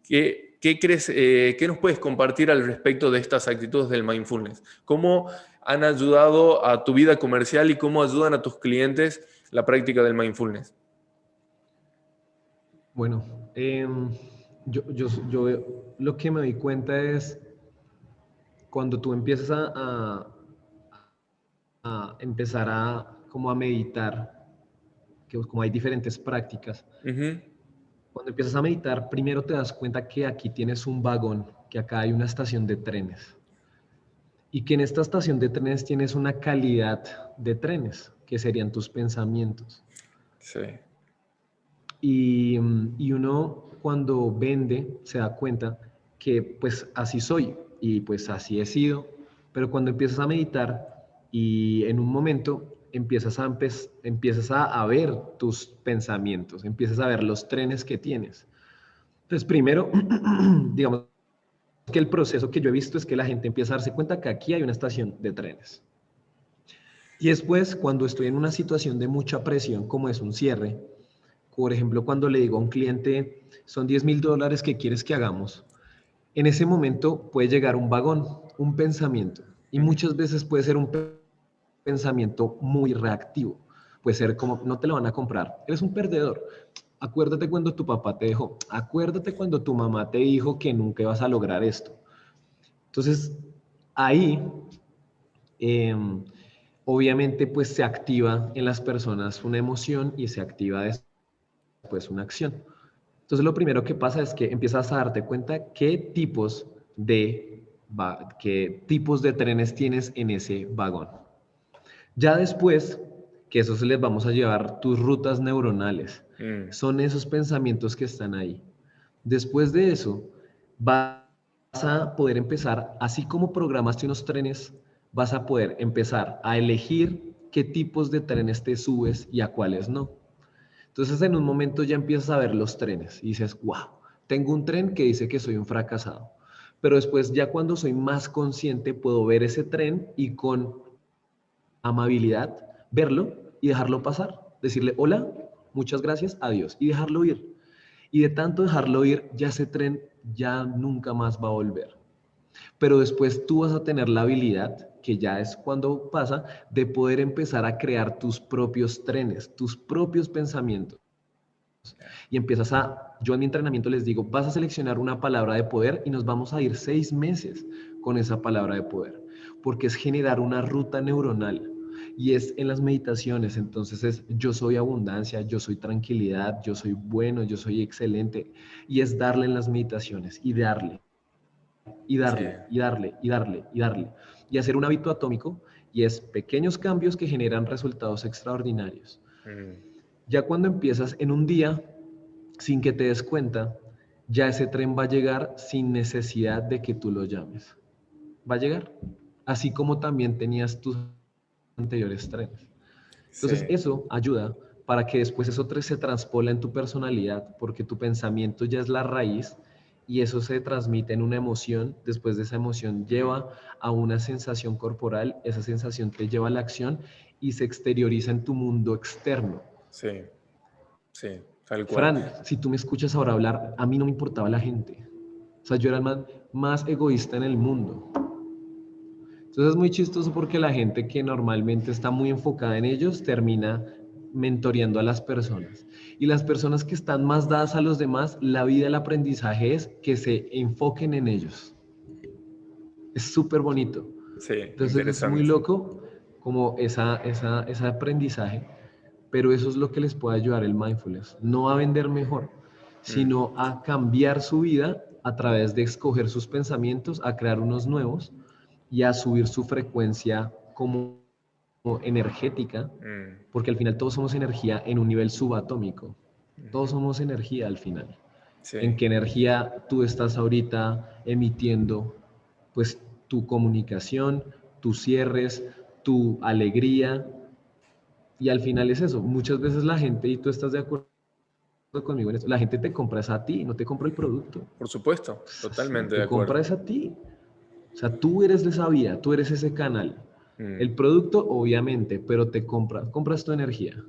¿Qué crees, qué nos puedes compartir al respecto de estas actitudes del mindfulness? ¿Cómo han ayudado a tu vida comercial y cómo ayudan a tus clientes la práctica del mindfulness? Bueno, lo que me di cuenta es cuando tú empiezas a empezar como a meditar, que como hay diferentes prácticas, Ujú. cuando empiezas a meditar, primero te das cuenta que aquí tienes un vagón, que acá hay una estación de trenes y que en esta estación de trenes tienes una calidad de trenes, que serían tus pensamientos. Sí. Y uno cuando vende se da cuenta que pues así soy y pues así he sido, pero cuando empiezas a meditar y en un momento empiezas a ver tus pensamientos, empiezas a ver los trenes que tienes. Entonces primero, digamos que el proceso que yo he visto es que la gente empieza a darse cuenta que aquí hay una estación de trenes. Y después, cuando estoy en una situación de mucha presión, como es un cierre, por ejemplo, cuando le digo a un cliente, son $10,000 que quieres que hagamos, en ese momento puede llegar un vagón, un pensamiento, y muchas veces puede ser un pensamiento muy reactivo. Puede ser como, no te lo van a comprar, eres un perdedor. Acuérdate cuando tu papá te dejó, acuérdate cuando tu mamá te dijo que nunca ibas a lograr esto. Entonces, ahí, eh, obviamente, pues se activa en las personas una emoción y se activa después una acción. Entonces lo primero que pasa es que empiezas a darte cuenta qué tipos de trenes tienes en ese vagón. Ya después, que eso se les vamos a llevar tus rutas neuronales, son esos pensamientos que están ahí. Después de eso, vas a poder empezar, así como programaste unos trenes, vas a poder empezar a elegir qué tipos de trenes te subes y a cuáles no. Entonces en un momento ya empiezas a ver los trenes y dices, wow, tengo un tren que dice que soy un fracasado. Pero después ya cuando soy más consciente puedo ver ese tren y con amabilidad verlo y dejarlo pasar. Decirle, hola, muchas gracias, adiós y dejarlo ir. Y de tanto dejarlo ir, ya ese tren ya nunca más va a volver. Pero después tú vas a tener la habilidad, que ya es cuando pasa, de poder empezar a crear tus propios trenes, tus propios pensamientos. Y yo en mi entrenamiento les digo, vas a seleccionar una palabra de poder y nos vamos a ir 6 meses con esa palabra de poder, porque es generar una ruta neuronal. Y es en las meditaciones, entonces es yo soy abundancia, yo soy tranquilidad, yo soy bueno, yo soy excelente. Y es darle en las meditaciones y darle y darle, sí, y darle, y darle, y darle. Y hacer un hábito atómico, y es pequeños cambios que generan resultados extraordinarios. Ya cuando empiezas en un día, sin que te des cuenta, ya ese tren va a llegar sin necesidad de que tú lo llames. Va a llegar, así como también tenías tus anteriores trenes. Entonces, sí, eso ayuda para que después eso se transpole en tu personalidad, porque tu pensamiento ya es la raíz y eso se transmite en una emoción. Después de esa emoción lleva a una sensación corporal, esa sensación te lleva a la acción y se exterioriza en tu mundo externo. Sí, sí, tal cual. Fran, si tú me escuchas ahora hablar, a mí no me importaba la gente. O sea, yo era el man más egoísta en el mundo. Entonces es muy chistoso porque la gente que normalmente está muy enfocada en ellos termina mentoreando a las personas. Y las personas que están más dadas a los demás, la vida del aprendizaje es que se enfoquen en ellos. Es súper bonito. Sí, entonces es muy loco como ese aprendizaje, pero eso es lo que les puede ayudar el mindfulness. No a vender mejor, sino a cambiar su vida a través de escoger sus pensamientos, a crear unos nuevos y a subir su frecuencia como energética, porque al final todos somos energía en un nivel subatómico. Todos somos energía al final. Sí. ¿En qué energía tú estás ahorita emitiendo? Pues tu comunicación, tus cierres, tu alegría. Y al final es eso. Muchas veces la gente, y tú estás de acuerdo conmigo en esto, la gente te compra es a ti, no te compra el producto. Por supuesto, totalmente de acuerdo. Te compra es a ti. O sea, tú eres esa vía, tú eres ese canal. El producto, obviamente, pero compras tu energía.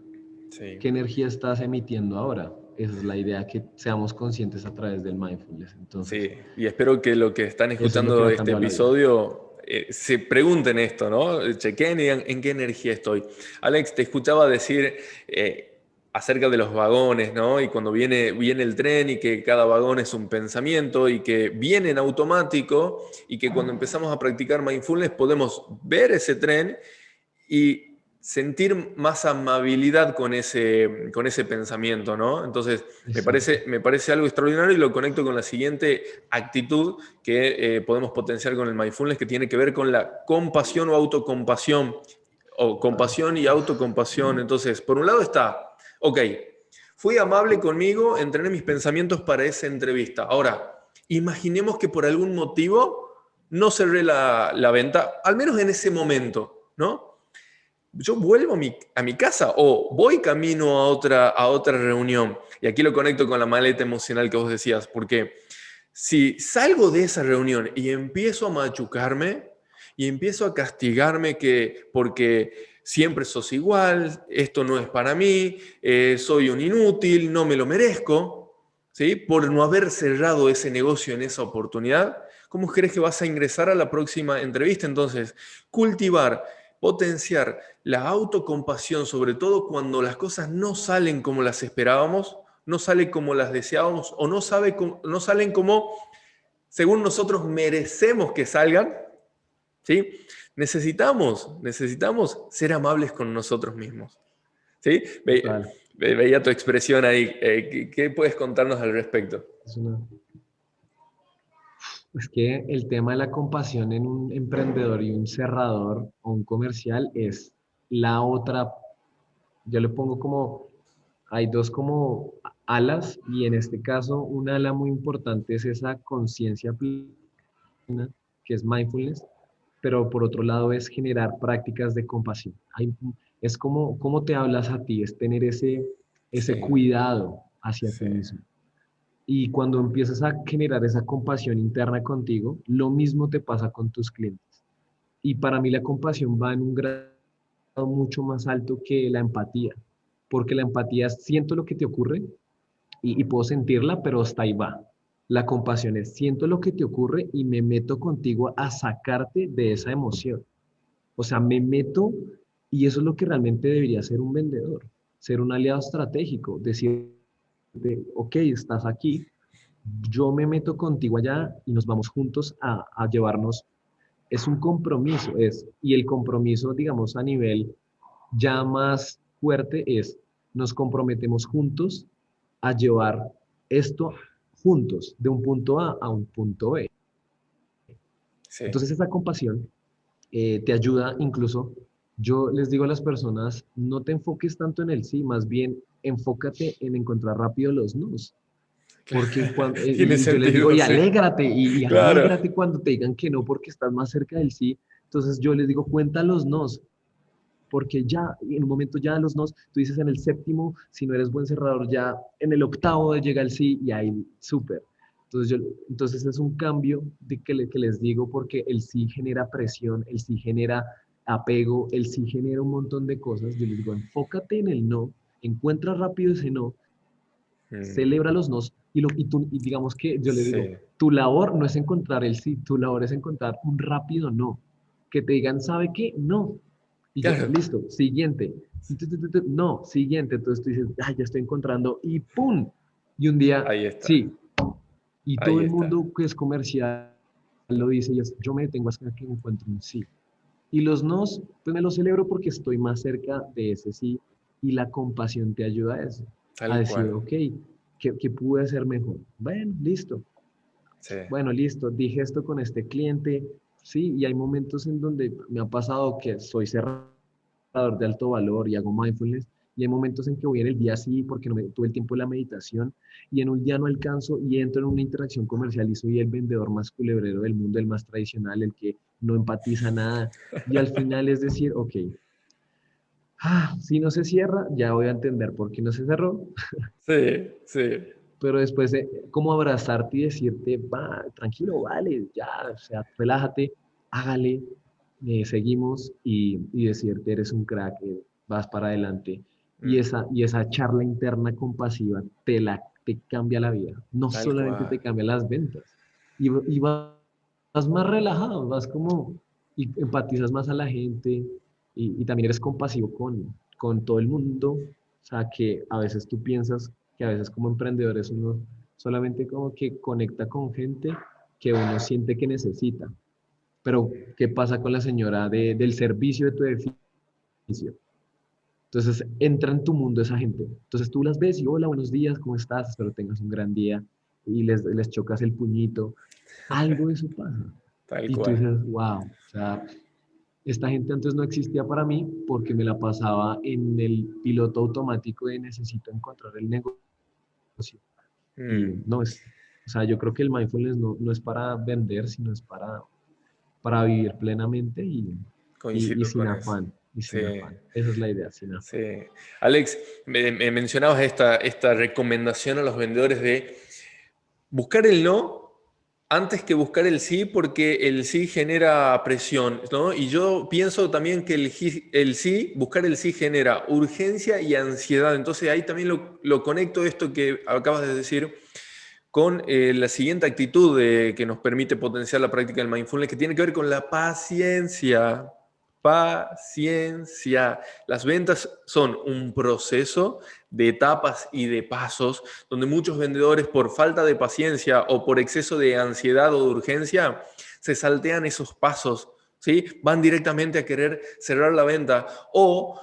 Sí. ¿Qué energía estás emitiendo ahora? Esa es la idea, que seamos conscientes a través del mindfulness. Entonces, sí, y espero que los que están escuchando este episodio se pregunten esto, ¿no? Chequen y digan en qué energía estoy. Alex, te escuchaba decir acerca de los vagones, ¿no? Y cuando viene el tren y que cada vagón es un pensamiento y que viene en automático y que cuando empezamos a practicar mindfulness podemos ver ese tren y sentir más amabilidad con ese pensamiento, ¿no? Entonces, me parece algo extraordinario y lo conecto con la siguiente actitud que podemos potenciar con el mindfulness, que tiene que ver con la compasión o autocompasión, o compasión y autocompasión. Entonces, por un lado está, ok, Fui amable conmigo, entrené mis pensamientos para esa entrevista. Ahora, imaginemos que por algún motivo no cerré la venta, al menos en ese momento, ¿no? Yo vuelvo a mi casa o voy camino a otra reunión. Y aquí lo conecto con la maleta emocional que vos decías, porque si salgo de esa reunión y empiezo a machucarme y empiezo a castigarme porque siempre sos igual, esto no es para mí, soy un inútil, no me lo merezco, ¿sí? Por no haber cerrado ese negocio en esa oportunidad, ¿cómo crees que vas a ingresar a la próxima entrevista? Entonces, cultivar, potenciar la autocompasión, sobre todo cuando las cosas no salen como las esperábamos, no salen como las deseábamos o no salen como según nosotros merecemos que salgan, ¿sí? Necesitamos ser amables con nosotros mismos, ¿sí? Total. Veía tu expresión ahí. ¿Qué puedes contarnos al respecto? Es una, Es que el tema de la compasión en un emprendedor y un cerrador o un comercial es la otra, yo le pongo como, hay dos como alas y en este caso una ala muy importante es esa conciencia plena, que es mindfulness, pero por otro lado es generar prácticas de compasión. Es como cómo te hablas a ti, es tener ese Sí, cuidado hacia ti sí, mismo. Y cuando empiezas a generar esa compasión interna contigo, lo mismo te pasa con tus clientes. Y para mí la compasión va en un grado mucho más alto que la empatía, porque la empatía es siento lo que te ocurre y puedo sentirla, pero hasta ahí va. La compasión es siento lo que te ocurre y me meto contigo a sacarte de esa emoción. O sea, me meto y eso es lo que realmente debería ser un vendedor, ser un aliado estratégico, decir, ok, estás aquí, yo me meto contigo allá y nos vamos juntos a llevarnos. Es un compromiso, y el compromiso, digamos, a nivel ya más fuerte es, nos comprometemos juntos a llevar esto juntos, de un punto A a un punto B. sí. Entonces, esa compasión te ayuda incluso, yo les digo a las personas, no te enfoques tanto en el sí, más bien enfócate en encontrar rápido los nos. Porque cuando, Tiene y yo les digo, sentido, y sí. alégrate, y Claro. alégrate cuando te digan que no, porque estás más cerca del sí. Entonces yo les digo, cuenta los nos, porque ya, en un momento ya los nos, tú dices en el séptimo, si no eres buen cerrador, ya en el octavo llega el sí, y ahí, súper. Entonces es un cambio de que les digo, porque el sí genera presión, el sí genera apego, el sí genera un montón de cosas. Yo les digo, enfócate en el no, encuentra rápido ese no, Mm, celebra los nos y digamos que yo le digo, sí, tu labor no es encontrar el sí, tu labor es encontrar un rápido no. Que te digan, ¿sabe qué? No. Y ya, claro. listo, siguiente. No, siguiente. Entonces tú dices, ah, ya estoy encontrando y ¡pum! Y un día, Ahí está, sí. Y todo ahí el está. mundo que es comercial lo dice y es, yo me detengo hasta que encuentro un sí. Y los nos, pues me los celebro porque estoy más cerca de ese sí y la compasión te ayuda a eso, a Tal decir, cual. ok, ¿qué pude hacer mejor? Bueno, listo. Sí. Bueno, listo. Dije esto con este cliente, sí, y hay momentos en donde me ha pasado que soy cerrador de alto valor y hago mindfulness, y hay momentos en que voy en el día sí porque no me tuve el tiempo de la meditación, y en un día no alcanzo y entro en una interacción comercial y soy el vendedor más culebrero del mundo, el más tradicional, el que no empatiza nada, y al final es decir, ok, si no se cierra, ya voy a entender por qué no se cerró, Sí, sí. pero después como abrazarte y decirte, va, tranquilo, vale, ya, o sea, relájate, hágale, seguimos y decirte, eres un crack, vas para adelante. Mm, Y esa charla interna compasiva te cambia la vida. No tal solamente te cual. cambia las ventas. Y vas más relajado, vas como, y empatizas más a la gente y también eres compasivo con todo el mundo. O sea, que a veces tú piensas que a veces como emprendedores uno solamente como que conecta con gente que uno siente que necesita. Pero, ¿qué pasa con la señora del servicio de tu edificio? Entonces, entra en tu mundo esa gente. Entonces, tú las ves y, hola, buenos días, ¿cómo estás? Espero tengas un gran día. Y les chocas el puñito. Algo de eso pasa. Tal Y tú cual. dices, wow, o sea, esta gente antes no existía para mí porque me la pasaba en el piloto automático de necesito encontrar el negocio. Y Mm, no es, o sea, yo creo que el mindfulness no es para vender, sino es para vivir plenamente y coincido sin con eso. afán, y Sí. sin afán. Esa es la idea, sin afán. Sí. Alex, me mencionabas esta recomendación a los vendedores de buscar el no antes que buscar el sí, porque el sí genera presión, ¿no? Y yo pienso también que el sí, buscar el sí genera urgencia y ansiedad. Entonces ahí también lo conecto esto que acabas de decir con la siguiente actitud que nos permite potenciar la práctica del mindfulness, que tiene que ver con la paciencia. Paciencia. Las ventas son un proceso de etapas y de pasos donde muchos vendedores por falta de paciencia o por exceso de ansiedad o de urgencia se saltean esos pasos, ¿sí? Van directamente a querer cerrar la venta o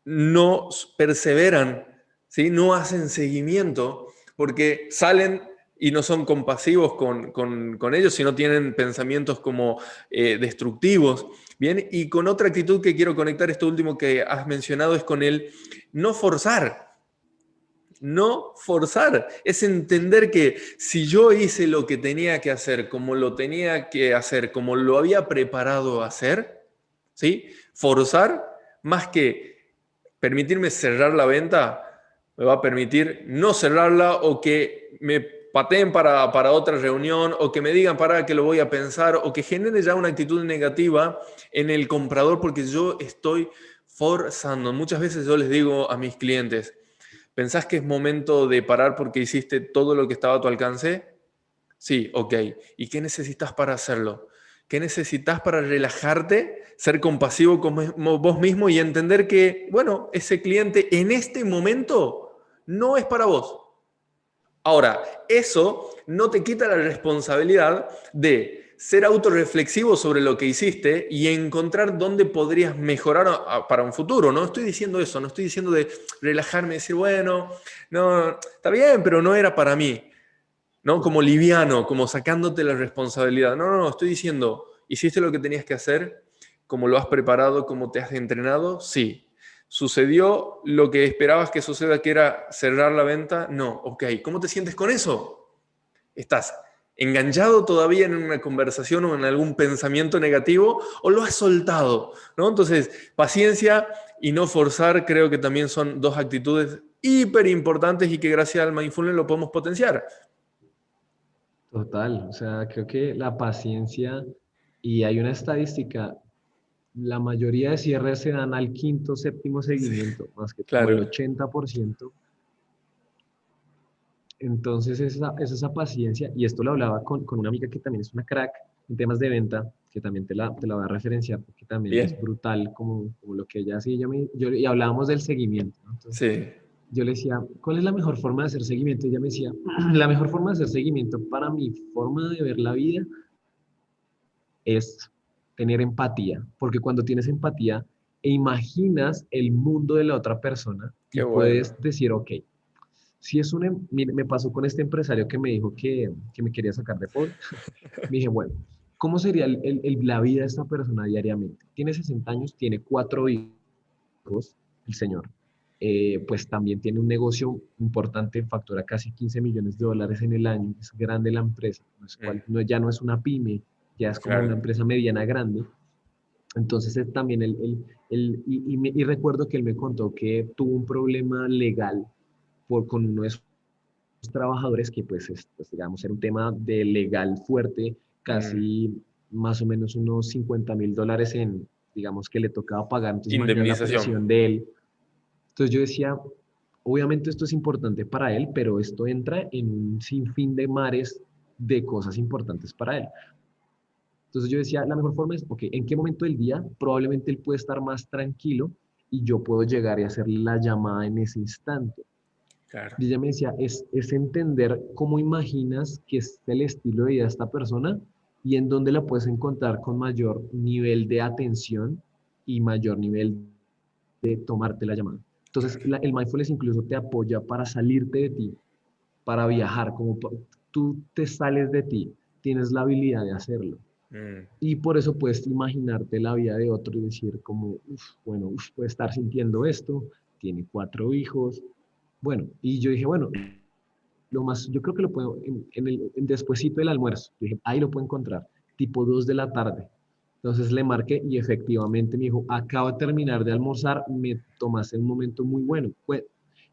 no perseveran, ¿sí? No hacen seguimiento porque salen y no son compasivos con ellos, sino tienen pensamientos como destructivos. Bien, y con otra actitud que quiero conectar, esto último que has mencionado, es con el no forzar. No forzar, es entender que si yo hice lo que tenía que hacer, como lo tenía que hacer, como lo había preparado a hacer, ¿sí? Forzar, más que permitirme cerrar la venta, me va a permitir no cerrarla o que me pateen para otra reunión o que me digan para que lo voy a pensar o que genere ya una actitud negativa en el comprador porque yo estoy forzando. Muchas veces yo les digo a mis clientes, ¿pensás que es momento de parar porque hiciste todo lo que estaba a tu alcance? Sí, ok. ¿Y qué necesitas para hacerlo? ¿Qué necesitas para relajarte, ser compasivo con vos mismo y entender que, bueno, ese cliente en este momento no es para vos? Ahora, eso no te quita la responsabilidad de ser autorreflexivo sobre lo que hiciste y encontrar dónde podrías mejorar para un futuro. No estoy diciendo eso, no estoy diciendo de relajarme y decir, bueno, no, está bien, pero no era para mí, ¿no? Como liviano, como sacándote la responsabilidad. No, no, no, estoy diciendo, ¿hiciste lo que tenías que hacer? ¿Cómo lo has preparado? ¿Cómo te has entrenado? Sí. ¿Sucedió lo que esperabas que suceda, que era cerrar la venta? No. Ok. ¿Cómo te sientes con eso? ¿Estás enganchado todavía en una conversación o en algún pensamiento negativo o lo has soltado? ¿No? Entonces, paciencia y no forzar creo que también son dos actitudes hiper importantes y que gracias al mindfulness lo podemos potenciar. Total, o sea, creo que la paciencia, y hay una estadística, la mayoría de cierres se dan al quinto, séptimo Sí, seguimiento, más que como el claro. 80%. Entonces es esa paciencia, y esto lo hablaba con una amiga que también es una crack en temas de venta, que también te la voy a referenciar, porque también es Bien. brutal como lo que ella hace, y hablábamos del seguimiento, ¿no? Entonces, Sí. yo le decía, ¿cuál es la mejor forma de hacer seguimiento? Y ella me decía, la mejor forma de hacer seguimiento para mi forma de ver la vida es tener empatía, porque cuando tienes empatía e imaginas el mundo de la otra persona Qué y bueno. puedes decir, ok, si es mire, me pasó con este empresario que me dijo que me quería sacar de pobre, me dije, bueno, ¿cómo sería la vida de esta persona diariamente? Tiene 60 años, tiene 4 hijos, el señor. Pues también tiene un negocio importante, factura casi 15 millones de dólares en el año, es grande la empresa, Mm, ya no es una pyme, ya es como una claro. empresa mediana grande. Entonces también y recuerdo que él me contó que tuvo un problema legal con uno de sus trabajadores que pues, digamos era un tema de legal fuerte, Mm. casi más o menos unos $50,000 digamos que le tocaba pagar, entonces imagina la Indemnización. presión de él. Entonces yo decía, obviamente esto es importante para él, pero esto entra en un sinfín de mares de cosas importantes para él. Entonces yo decía, la mejor forma es, ok, ¿en qué momento del día probablemente él puede estar más tranquilo y yo puedo llegar y hacer la llamada en ese instante? Claro. Y ella me decía, es entender cómo imaginas que es el estilo de vida de esta persona y en dónde la puedes encontrar con mayor nivel de atención y mayor nivel de tomarte la llamada. Entonces, Claro. el mindfulness incluso te apoya para salirte de ti, para viajar, tú te sales de ti, tienes la habilidad de hacerlo. Mm, Y por eso puedes imaginarte la vida de otro y decir como, bueno, puede estar sintiendo esto, tiene 4 hijos. Bueno, y yo dije, bueno, yo creo que lo puedo, despuesito del almuerzo, dije, ahí lo puedo encontrar, tipo 2 de la tarde. Entonces le marqué y efectivamente me dijo, acabo de terminar de almorzar, me tomaste un momento muy bueno. Pues,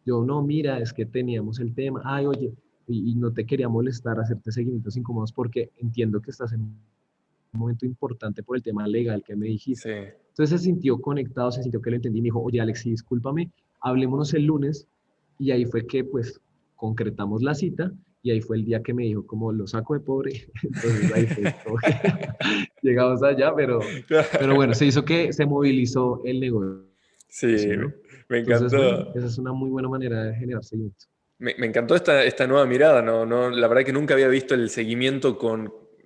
yo, no, mira, es que teníamos el tema, ay, oye, y no te quería molestar, hacerte seguimientos incómodos porque entiendo que estás en un momento importante por el tema legal que me sí. dijiste. Entonces se sintió conectado, se sintió que lo entendí, me dijo, oye, Alex, sí, discúlpame, hablémonos el lunes, y ahí fue que pues concretamos la cita, y ahí fue el día que me dijo como lo saco de pobre. Entonces ahí fue como que llegamos allá, pero bueno, Claro. se hizo que se movilizó el negocio, Sí, ¿no? me Entonces, bueno, encantó. esa es una muy buena manera de generar seguimiento. Me encantó esta nueva mirada, ¿no? No, la verdad que nunca había visto el seguimiento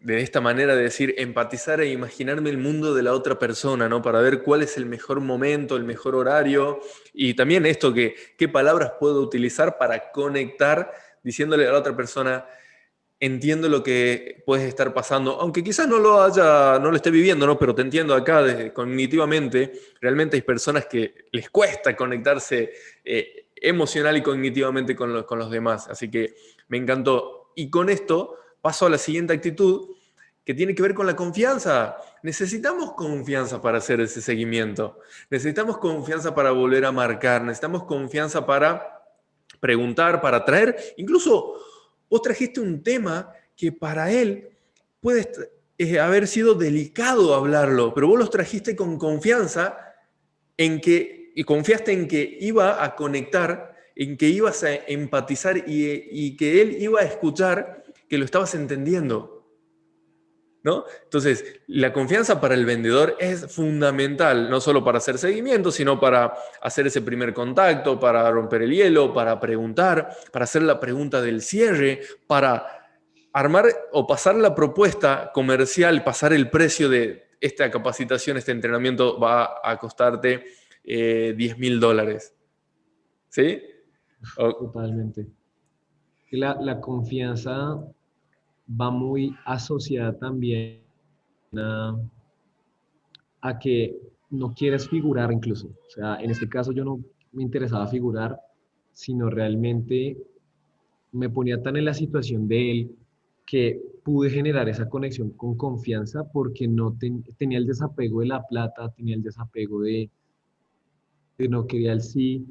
de esta manera de decir, empatizar e imaginarme el mundo de la otra persona, ¿no? Para ver cuál es el mejor momento, el mejor horario y también esto qué palabras puedo utilizar para conectar diciéndole a la otra persona, entiendo lo que puedes estar pasando, aunque quizás no lo esté viviendo, ¿no? Pero te entiendo acá cognitivamente, realmente hay personas que les cuesta conectarse emocional y cognitivamente con los demás, así que me encantó. Y con esto paso a la siguiente actitud, que tiene que ver con la confianza. Necesitamos confianza para hacer ese seguimiento, necesitamos confianza para volver a marcar, necesitamos confianza para preguntar, para traer, incluso vos trajiste un tema que para él puede haber sido delicado hablarlo, pero vos los trajiste con confianza y confiaste en que iba a conectar, en que ibas a empatizar y que él iba a escuchar, que lo estabas entendiendo. ¿No? Entonces, la confianza para el vendedor es fundamental, no solo para hacer seguimiento, sino para hacer ese primer contacto, para romper el hielo, para preguntar, para hacer la pregunta del cierre, para armar o pasar la propuesta comercial, pasar el precio de esta capacitación, este entrenamiento va a costarte $10.000. ¿Sí? O- Totalmente. La confianza va muy asociada también a que no quieres figurar incluso. O sea, en este caso yo no me interesaba figurar, sino realmente me ponía tan en la situación de él que pude generar esa conexión con confianza porque no tenía el desapego de la plata, tenía el desapego de no quería el sí,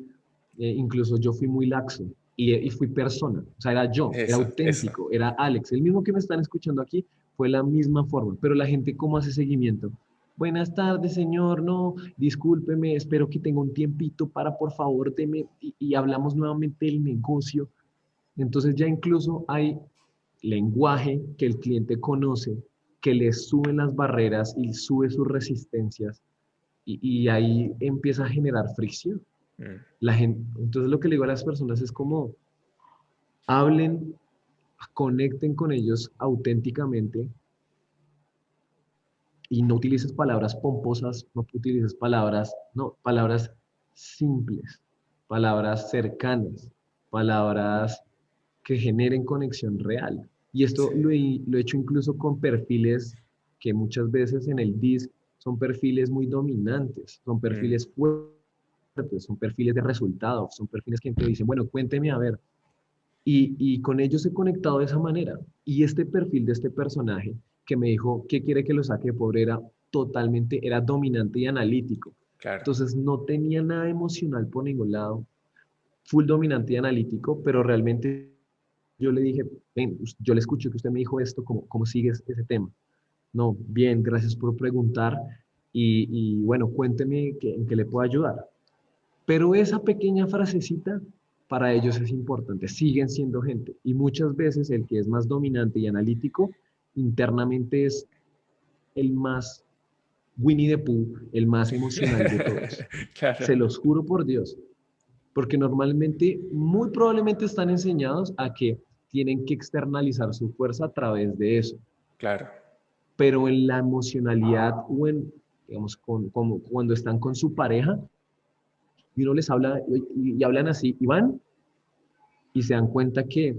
incluso yo fui muy laxo y fui persona, o sea, era yo, era eso. auténtico, era Alex, el mismo que me están escuchando aquí, fue la misma forma, pero la gente cómo hace seguimiento. Buenas tardes, señor, no, discúlpeme, espero que tenga un tiempito para, por favor, deme, y hablamos nuevamente del negocio. Entonces ya incluso hay lenguaje que el cliente conoce, que le suben las barreras y sube sus resistencias, y ahí empieza a generar fricción. Mm, La gente, entonces lo que le digo a las personas es como hablen, conecten con ellos auténticamente y no utilices palabras pomposas, no utilices palabras, no, palabras simples, palabras cercanas, palabras que generen conexión real. Y esto sí. lo he hecho incluso con perfiles que muchas veces en el DISC son perfiles muy dominantes, son Mm, perfiles fuertes, son perfiles de resultados, son perfiles que te dicen, bueno, cuénteme a ver. Y con ellos he conectado de esa manera. Y este perfil de este personaje que me dijo que quiere que lo saque de pobre era dominante y analítico. claro. Entonces no tenía nada emocional por ningún lado, full dominante y analítico, pero realmente yo le dije, ven, yo le escucho que usted me dijo esto, ¿cómo sigues ese tema? No, bien, gracias por preguntar y bueno, cuénteme en qué le puedo ayudar. Pero esa pequeña frasecita para ellos es importante, siguen siendo gente y muchas veces el que es más dominante y analítico internamente es el más Winnie the Pooh, el más emocional de todos. Claro, Se los juro por Dios, porque normalmente, muy probablemente están enseñados a que tienen que externalizar su fuerza a través de eso, claro. pero en la emocionalidad o digamos, como cuando están con su pareja y uno les habla y hablan así y van y se dan cuenta que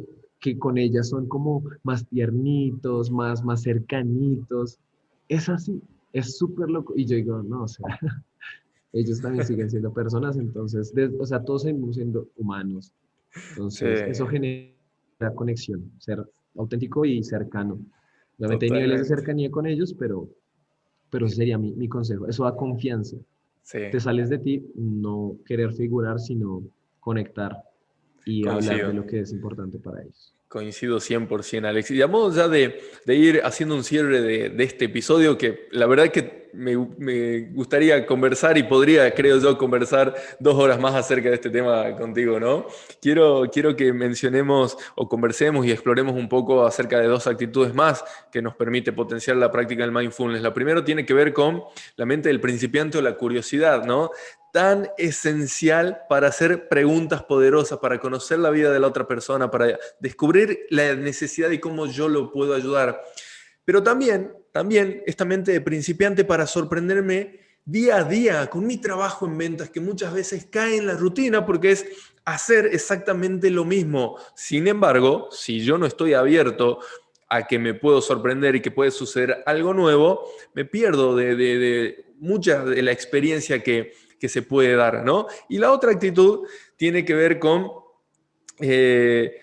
con ellas son como más tiernitos, más cercanitos. Es así, es súper loco. Y yo digo, no, o sea, ellos también siguen siendo personas, entonces, o sea, todos seguimos siendo humanos. Sí, Entonces, eso genera conexión, ser auténtico y cercano. Obviamente hay niveles de totalmente. cercanía con ellos, pero ese sería mi consejo. Eso da confianza. Sí, Te sales de ti, no querer figurar, sino conectar y hablar de coincido. lo que es importante para ellos. Coincido 100%, Alex. Y a modo ya de ir haciendo un cierre de este episodio, que la verdad que me gustaría conversar y podría, creo yo, conversar 2 horas más acerca de este tema contigo, ¿no? Quiero que mencionemos o conversemos y exploremos un poco acerca de 2 actitudes más que nos permite potenciar la práctica del mindfulness. La primera tiene que ver con la mente del principiante o la curiosidad, ¿no? Tan esencial para hacer preguntas poderosas, para conocer la vida de la otra persona, para descubrir la necesidad y cómo yo lo puedo ayudar. Pero también esta mente de principiante para sorprenderme día a día con mi trabajo en ventas, que muchas veces cae en la rutina porque es hacer exactamente lo mismo. Sin embargo, si yo no estoy abierto a que me puedo sorprender y que puede suceder algo nuevo, me pierdo de mucha de la experiencia que se puede dar, ¿no? Y la otra actitud tiene que ver con eh,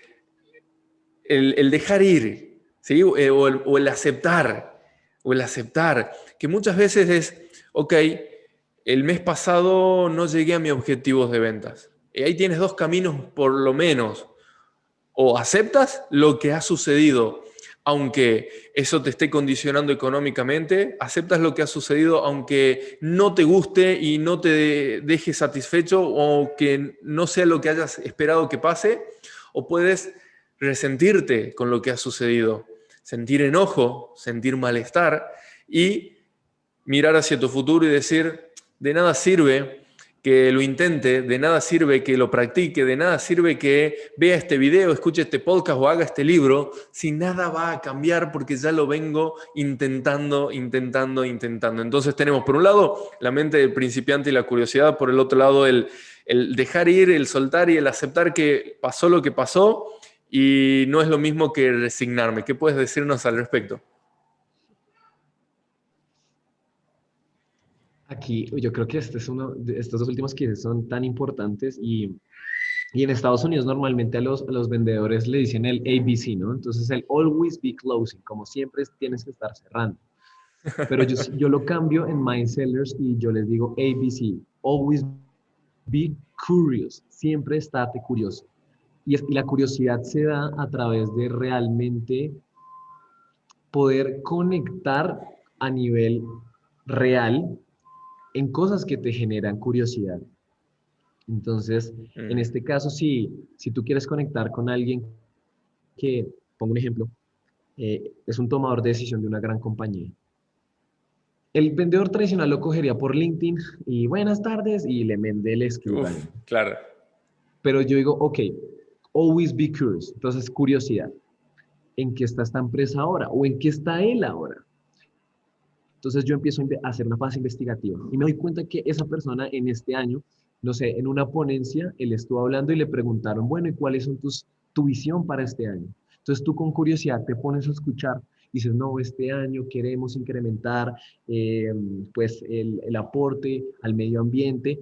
el dejar ir, ¿sí? O el aceptar, que muchas veces es, ok, el mes pasado no llegué a mis objetivos de ventas. Y ahí tienes 2 caminos por lo menos. O aceptas lo que ha sucedido, aunque eso te esté condicionando económicamente, aceptas lo que ha sucedido aunque no te guste y no te deje satisfecho o que no sea lo que hayas esperado que pase, o puedes resentirte con lo que ha sucedido, sentir enojo, sentir malestar y mirar hacia tu futuro y decir, de nada sirve que lo intente, de nada sirve que lo practique, de nada sirve que vea este video, escuche este podcast o haga este libro, si nada va a cambiar porque ya lo vengo intentando. Entonces tenemos por un lado la mente del principiante y la curiosidad, por el otro lado el dejar ir, el soltar y el aceptar que pasó lo que pasó y no es lo mismo que resignarme. ¿Qué puedes decirnos al respecto? Aquí yo creo que este es uno de estos dos últimos que son tan importantes y en Estados Unidos normalmente a los vendedores le dicen el ABC, ¿no? Entonces el always be closing, como siempre tienes que estar cerrando. Pero yo lo cambio en Mind Sellers y yo les digo ABC, always be curious, siempre estate curioso. Y la curiosidad se da a través de realmente poder conectar a nivel real en cosas que te generan curiosidad. Entonces, en Mm, este caso, si tú quieres conectar con alguien que, pongo un ejemplo, es un tomador de decisión de una gran compañía. El vendedor tradicional lo cogería por LinkedIn y buenas tardes y le escriban. claro. Pero yo digo, ok, always be curious. Entonces, curiosidad. ¿En qué está esta empresa ahora? ¿O en qué está él ahora? Entonces yo empiezo a hacer una fase investigativa y me doy cuenta que esa persona en este año, no sé, en una ponencia, él estuvo hablando y le preguntaron, bueno, ¿y cuáles son tu visión para este año? Entonces tú con curiosidad te pones a escuchar y dices, no, este año queremos incrementar pues el aporte al medio ambiente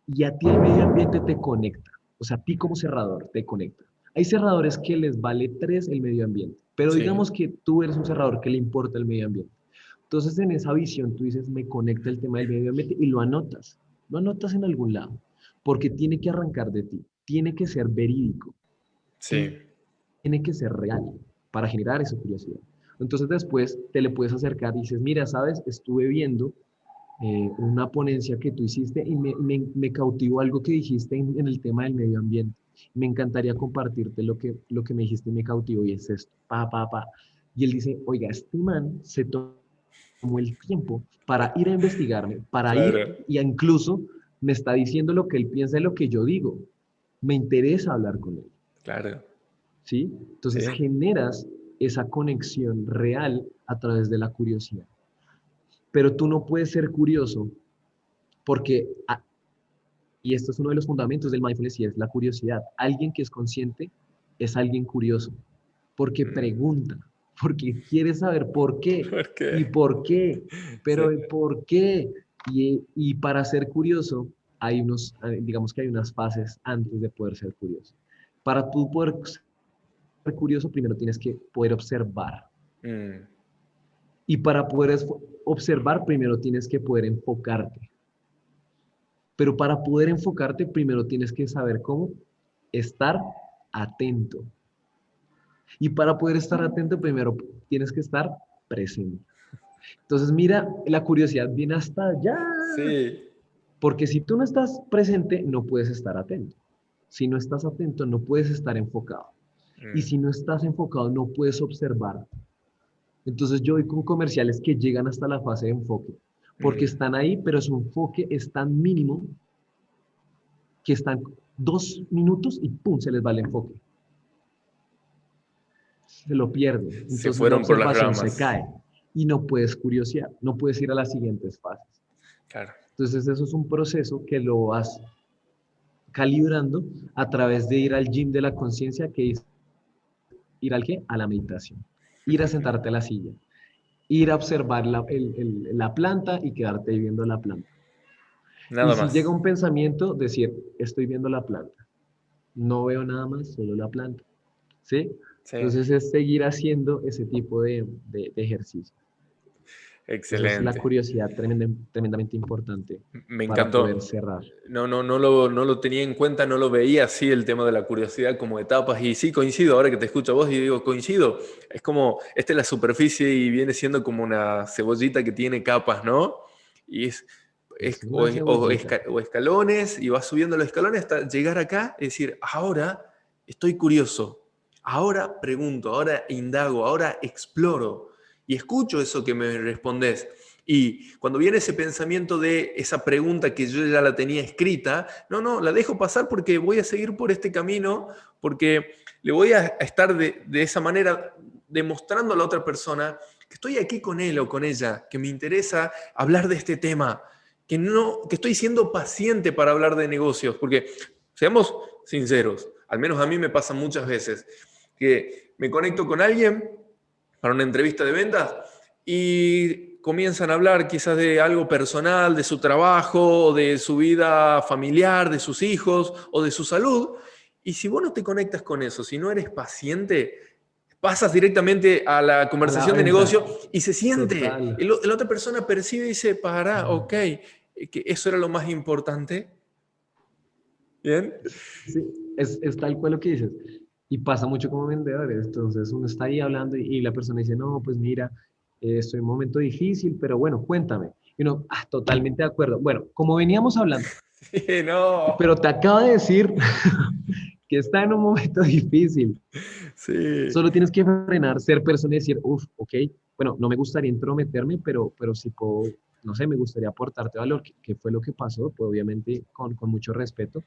y a ti el medio ambiente te conecta. O sea, a ti como cerrador te conecta. Hay cerradores que les vale tres el medio ambiente, pero Sí, digamos que tú eres un cerrador que le importa el medio ambiente. Entonces, en esa visión, tú dices, me conecta el tema del medio ambiente y lo anotas en algún lado, porque tiene que arrancar de ti, tiene que ser verídico, sí. tiene que ser real para generar esa curiosidad. Entonces, después te le puedes acercar y dices, mira, sabes, estuve viendo una ponencia que tú hiciste y me cautivó algo que dijiste en el tema del medio ambiente. Me encantaría compartirte lo que me dijiste y me cautivó y es esto, pa, pa, pa. Y él dice, oiga, este man se tomó el tiempo para ir a investigarme, para ir Claro, y incluso me está diciendo lo que él piensa de lo que yo digo. Me interesa hablar con él, claro, ¿sí? Entonces sí. generas esa conexión real a través de la curiosidad. Pero tú no puedes ser curioso porque, y esto es uno de los fundamentos del mindfulness y es la curiosidad. Alguien que es consciente es alguien curioso porque Mm, pregunta. porque quieres saber por qué ¿Por y qué? por qué, Sí. pero el por qué. Y para ser curioso, digamos que hay unas fases antes de poder ser curioso. Para tú poder ser curioso, primero tienes que poder observar. Mm, Y para poder observar, primero tienes que poder enfocarte. Pero para poder enfocarte, primero tienes que saber cómo estar atento. Y para poder estar atento, primero tienes que estar presente. Entonces, mira, la curiosidad viene hasta allá. sí. Porque si tú no estás presente, no puedes estar atento. Si no estás atento, no puedes estar enfocado. Y Mm, si no estás enfocado, no puedes observar. Entonces yo voy con comerciales que llegan hasta la fase de enfoque, porque mm. están ahí, pero su enfoque es tan mínimo que están 2 minutos y ¡pum! Se les va el enfoque. Se lo pierden. Se Entonces la fueron por las observación se ramas. cae y no puedes curiosear, no puedes ir a las siguientes fases. Claro. Entonces eso es un proceso que lo vas calibrando a través de ir al gym de la conciencia, que es ir al qué? A la meditación. Ir a sentarte a la silla, ir a observar la planta y quedarte ahí viendo la planta. Y Nada si llega más. un pensamiento, decir, estoy viendo la planta, no veo nada más, solo la planta. ¿Sí? Sí. Entonces es seguir haciendo ese tipo de ejercicio. Entonces la Excelente. curiosidad tremendamente importante Me para poder encantó. cerrar. No lo tenía en cuenta, no lo veía así el tema de la curiosidad como etapas. Y sí, coincido, ahora que te escucho a vos y digo, coincido. Es como, esta es la superficie y viene siendo como una cebollita que tiene capas, ¿no? Y Es una o cebollita. o escalones y vas subiendo los escalones hasta llegar acá y decir, ahora estoy curioso, ahora pregunto, ahora indago, ahora exploro y escucho eso que me respondes. Y cuando viene ese pensamiento de esa pregunta que yo ya la tenía escrita, no, la dejo pasar porque voy a seguir por este camino, porque le voy a estar de esa manera demostrando a la otra persona que estoy aquí con él o con ella, que me interesa hablar de este tema, que estoy siendo paciente para hablar de negocios, porque seamos sinceros, al menos a mí me pasa muchas veces, que me conecto con alguien para una entrevista de ventas y comienzan a hablar quizás de algo personal, de su trabajo, de su vida familiar, de sus hijos o de su salud. Y si vos no te conectas con eso, si no eres paciente, pasas directamente a la A la conversación de venta. negocio y se siente. Total. La otra persona percibe y dice, para, ok, que eso era lo más importante. ¿Bien? Sí, es tal cual lo que dices. Y pasa mucho como vendedores. Entonces uno está ahí hablando y la persona dice, no, pues mira, estoy en un momento difícil, pero bueno, cuéntame. Y uno, totalmente de acuerdo. Bueno, como veníamos hablando, Sí, no. pero te acabo de decir que está en un momento difícil. Sí. Solo tienes que frenar, ser persona y decir, uff, ok, bueno, no me gustaría intrometerme, pero si puedo, no sé, me gustaría aportarte valor, que fue lo que pasó, pues obviamente con mucho respeto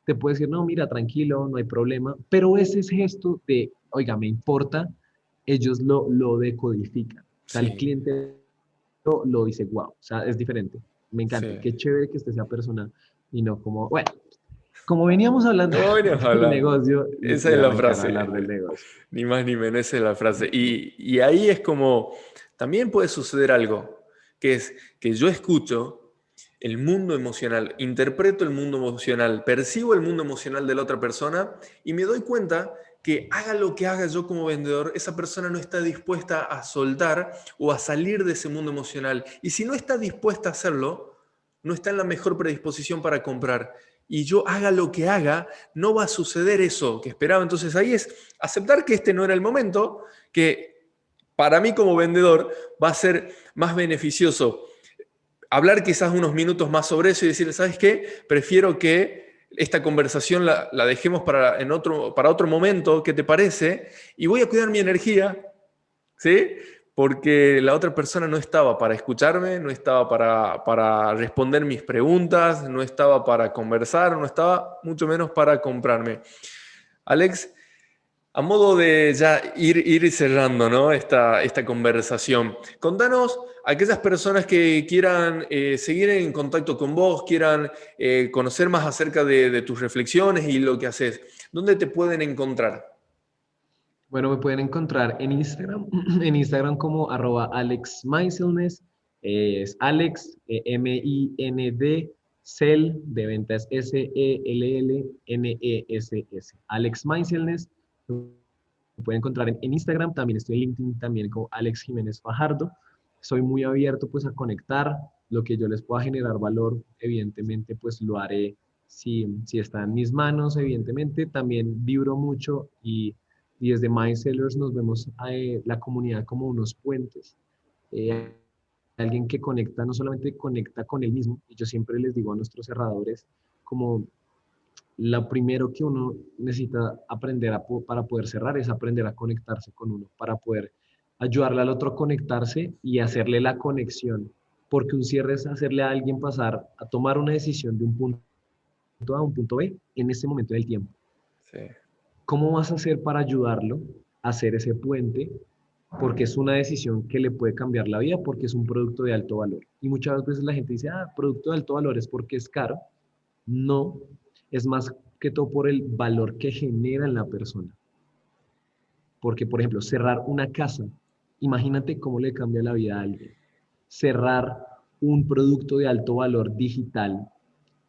te puede decir, no, mira, tranquilo, no hay problema, pero ese es gesto de, oiga, me importa, ellos lo decodifican. O sea, el Sí, cliente lo dice, wow, o sea, es diferente. Me encanta, sí. qué chévere que esté esa persona y no como, bueno, como veníamos hablando ¿Cómo veníamos del hablando? negocio Esa y es la arrancar a frase. hablar del negocio. Ni más ni menos, esa es la frase. Y ahí es como, también puede suceder algo, que es que yo escucho el mundo emocional, interpreto el mundo emocional, percibo el mundo emocional de la otra persona y me doy cuenta que haga lo que haga yo como vendedor, esa persona no está dispuesta a soltar o a salir de ese mundo emocional. Y si no está dispuesta a hacerlo, no está en la mejor predisposición para comprar. Y yo haga lo que haga, no va a suceder eso que esperaba. Entonces ahí es aceptar que este no era el momento, que para mí como vendedor va a ser más beneficioso hablar quizás unos minutos más sobre eso y decir, ¿sabes qué? Prefiero que esta conversación la dejemos para otro momento, ¿qué te parece? Y voy a cuidar mi energía, ¿sí? Porque la otra persona no estaba para escucharme, no estaba para responder mis preguntas, no estaba para conversar, no estaba mucho menos para comprarme. Alex, a modo de ya ir cerrando, ¿no? esta conversación, contanos a aquellas personas que quieran seguir en contacto con vos, quieran conocer más acerca de tus reflexiones y lo que haces, ¿dónde te pueden encontrar? Bueno, me pueden encontrar en Instagram, en Instagram como @AlexMindfulness. Es Alex, M-I-N-D, Cell, de ventas S-E-L-L-N-E-S-S. Alex Mindfulness. Me pueden encontrar en Instagram, también estoy en LinkedIn, también como Alex Jiménez Fajardo. Soy muy abierto pues a conectar, lo que yo les pueda generar valor, evidentemente pues lo haré si está en mis manos, evidentemente. También vibro mucho y desde MindSellers nos vemos la comunidad como unos puentes. Mm, Alguien que conecta, no solamente conecta con él mismo, y yo siempre les digo a nuestros cerradores, como lo primero que uno necesita aprender para poder cerrar es aprender a conectarse con uno, para poder ayudarle al otro a conectarse y hacerle la conexión. Porque un cierre es hacerle a alguien pasar a tomar una decisión de un punto A a un punto B en ese momento del tiempo. sí, ¿Cómo vas a hacer para ayudarlo a hacer ese puente? Porque es una decisión que le puede cambiar la vida, porque es un producto de alto valor. Y muchas veces la gente dice, producto de alto valor es porque es caro. No, es más que todo por el valor que genera en la persona. Porque, por ejemplo, cerrar una casa, imagínate cómo le cambia la vida a alguien. Cerrar un producto de alto valor digital.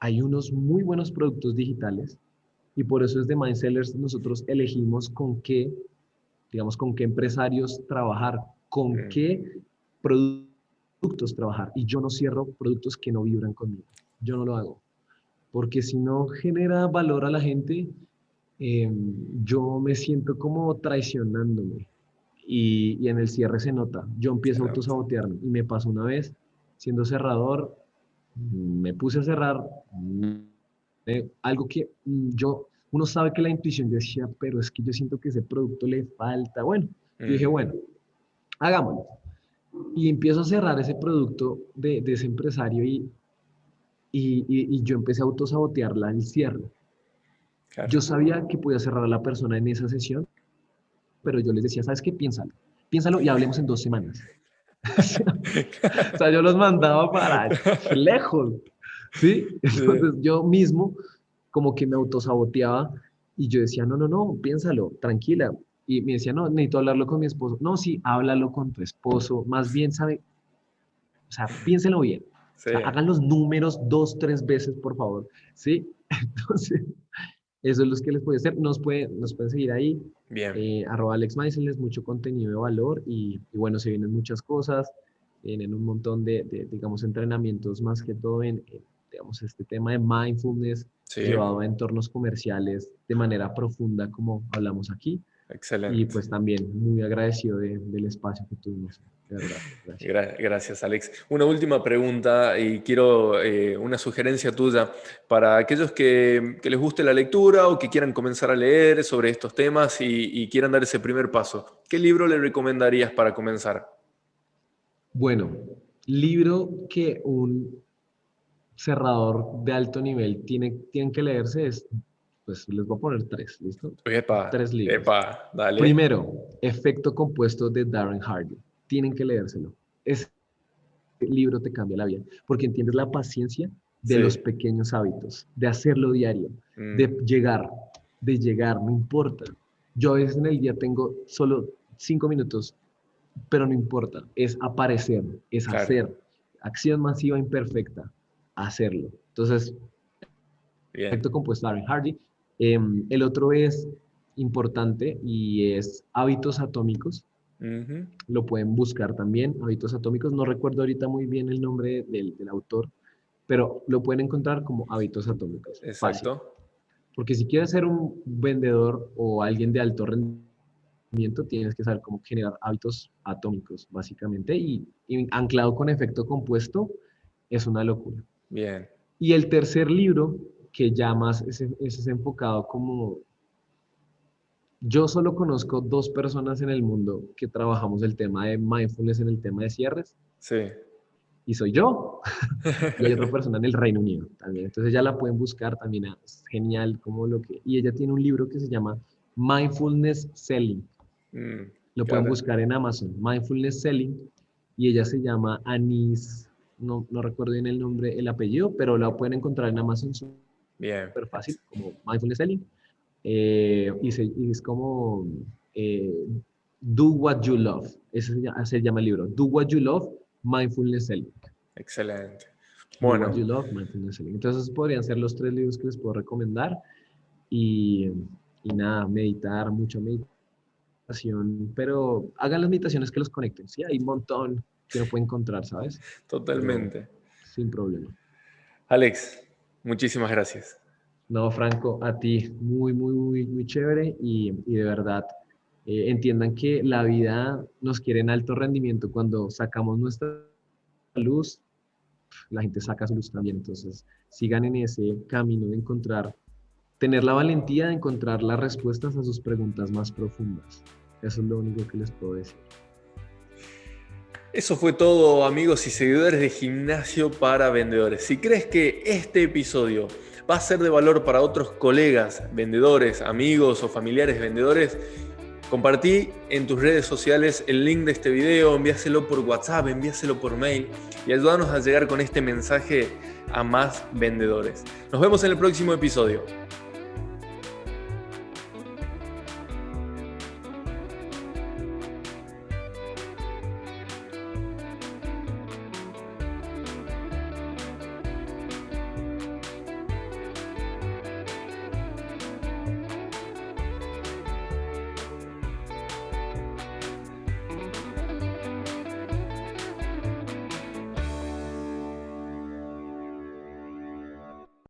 Hay unos muy buenos productos digitales y por eso es de Mindsellers nosotros elegimos con qué, digamos, con qué empresarios trabajar, con mm, qué productos trabajar. Y yo no cierro productos que no vibran conmigo. Yo no lo hago. Porque si no genera valor a la gente, eh, yo me siento como traicionándome y en el cierre se nota. Yo empiezo a excelente. autosabotearme y me pasó una vez siendo cerrador, me puse a cerrar algo que uno sabe que la intuición decía, pero es que yo siento que ese producto le falta. Bueno, yo dije, Mm, bueno, hagámoslo. Y empiezo a cerrar ese producto de ese empresario y yo empecé a autosabotearla al cierre. claro. Yo sabía que podía cerrar a la persona en esa sesión, pero yo les decía, ¿sabes qué? Piénsalo. Piénsalo y hablemos en 2 semanas. O sea, yo los mandaba para lejos, ¿sí? Sí, Entonces yo mismo como que me autosaboteaba y yo decía, no, no, no, piénsalo, tranquila. Y me decía, no, necesito hablarlo con mi esposo. No, sí, háblalo con tu esposo. Más bien, ¿sabe? O sea, piénselo bien. O sí, sea, hagan los números 2, 3 veces, por favor, ¿sí? Entonces, eso es lo que les puede hacer. Nos pueden seguir ahí, bien. @AlexMaiseles, mucho contenido de valor y bueno, se vienen muchas cosas, vienen un montón digamos, entrenamientos más que todo digamos, este tema de mindfulness Sí, llevado a entornos comerciales de manera profunda, como hablamos aquí. Y excelente. pues también muy agradecido del espacio que tuvimos, de verdad. Gracias. Gracias, Alex. Una última pregunta y quiero una sugerencia tuya para aquellos que les guste la lectura o que quieran comenzar a leer sobre estos temas y quieran dar ese primer paso. ¿Qué libro le recomendarías para comenzar? Bueno, libro que un cerrador de alto nivel tienen que leerse pues les voy a poner tres, ¿listo? Epa, 3 libros. epa, dale. Primero, Efecto Compuesto de Darren Hardy. Tienen que leérselo. Ese libro te cambia la vida, porque entiendes la paciencia de los Sí. pequeños hábitos, de hacerlo diario, Mm, de llegar, no importa. Yo a veces en el día tengo solo 5 minutos, pero no importa, es aparecer, es claro, hacer. Acción masiva imperfecta, hacerlo. Entonces, bien. efecto compuesto Darren Hardy. El otro es importante y es hábitos atómicos. Ujú, Lo pueden buscar también, hábitos atómicos. No recuerdo ahorita muy bien el nombre del autor, pero lo pueden encontrar como hábitos atómicos. Fácil. exacto. Porque si quieres ser un vendedor o alguien de alto rendimiento, tienes que saber cómo generar hábitos atómicos, básicamente. Y anclado con efecto compuesto, es una locura. Bien. Y el tercer libro, que ya más es enfocado como... Yo solo conozco 2 personas en el mundo que trabajamos el tema de mindfulness en el tema de cierres, Sí. y soy yo, y hay otra persona en el Reino Unido también. Entonces ya la pueden buscar también, es genial como lo que... Y ella tiene un libro que se llama Mindfulness Selling. Mm, Lo pueden claro. buscar en Amazon, Mindfulness Selling, y ella se llama Anise, no recuerdo bien el nombre, el apellido, pero la pueden encontrar en Amazon Bien. súper fácil, como Mindfulness Selling. Y es como, Do What You Love. Ese se llama el libro. Do What You Love, Mindfulness Selling. Excelente. Do Bueno, What You Love, Mindfulness Selling. Entonces podrían ser los 3 libros que les puedo recomendar. Y nada, meditar, mucha meditación, pero hagan las meditaciones que los conecten. Sí, hay un montón que uno puede encontrar, ¿sabes? totalmente. Pero sin problema. Alex, muchísimas gracias. No, Franco, a ti, muy, muy, muy, muy chévere y de verdad, entiendan que la vida nos quiere en alto rendimiento. Cuando sacamos nuestra luz, la gente saca su luz también. Entonces, sigan en ese camino de tener la valentía de encontrar las respuestas a sus preguntas más profundas. Eso es lo único que les puedo decir. Eso fue todo, amigos y seguidores de Gimnasio para Vendedores. Si crees que este episodio va a ser de valor para otros colegas, vendedores, amigos o familiares vendedores, compartí en tus redes sociales el link de este video, envíaselo por WhatsApp, envíaselo por mail y ayúdanos a llegar con este mensaje a más vendedores. Nos vemos en el próximo episodio.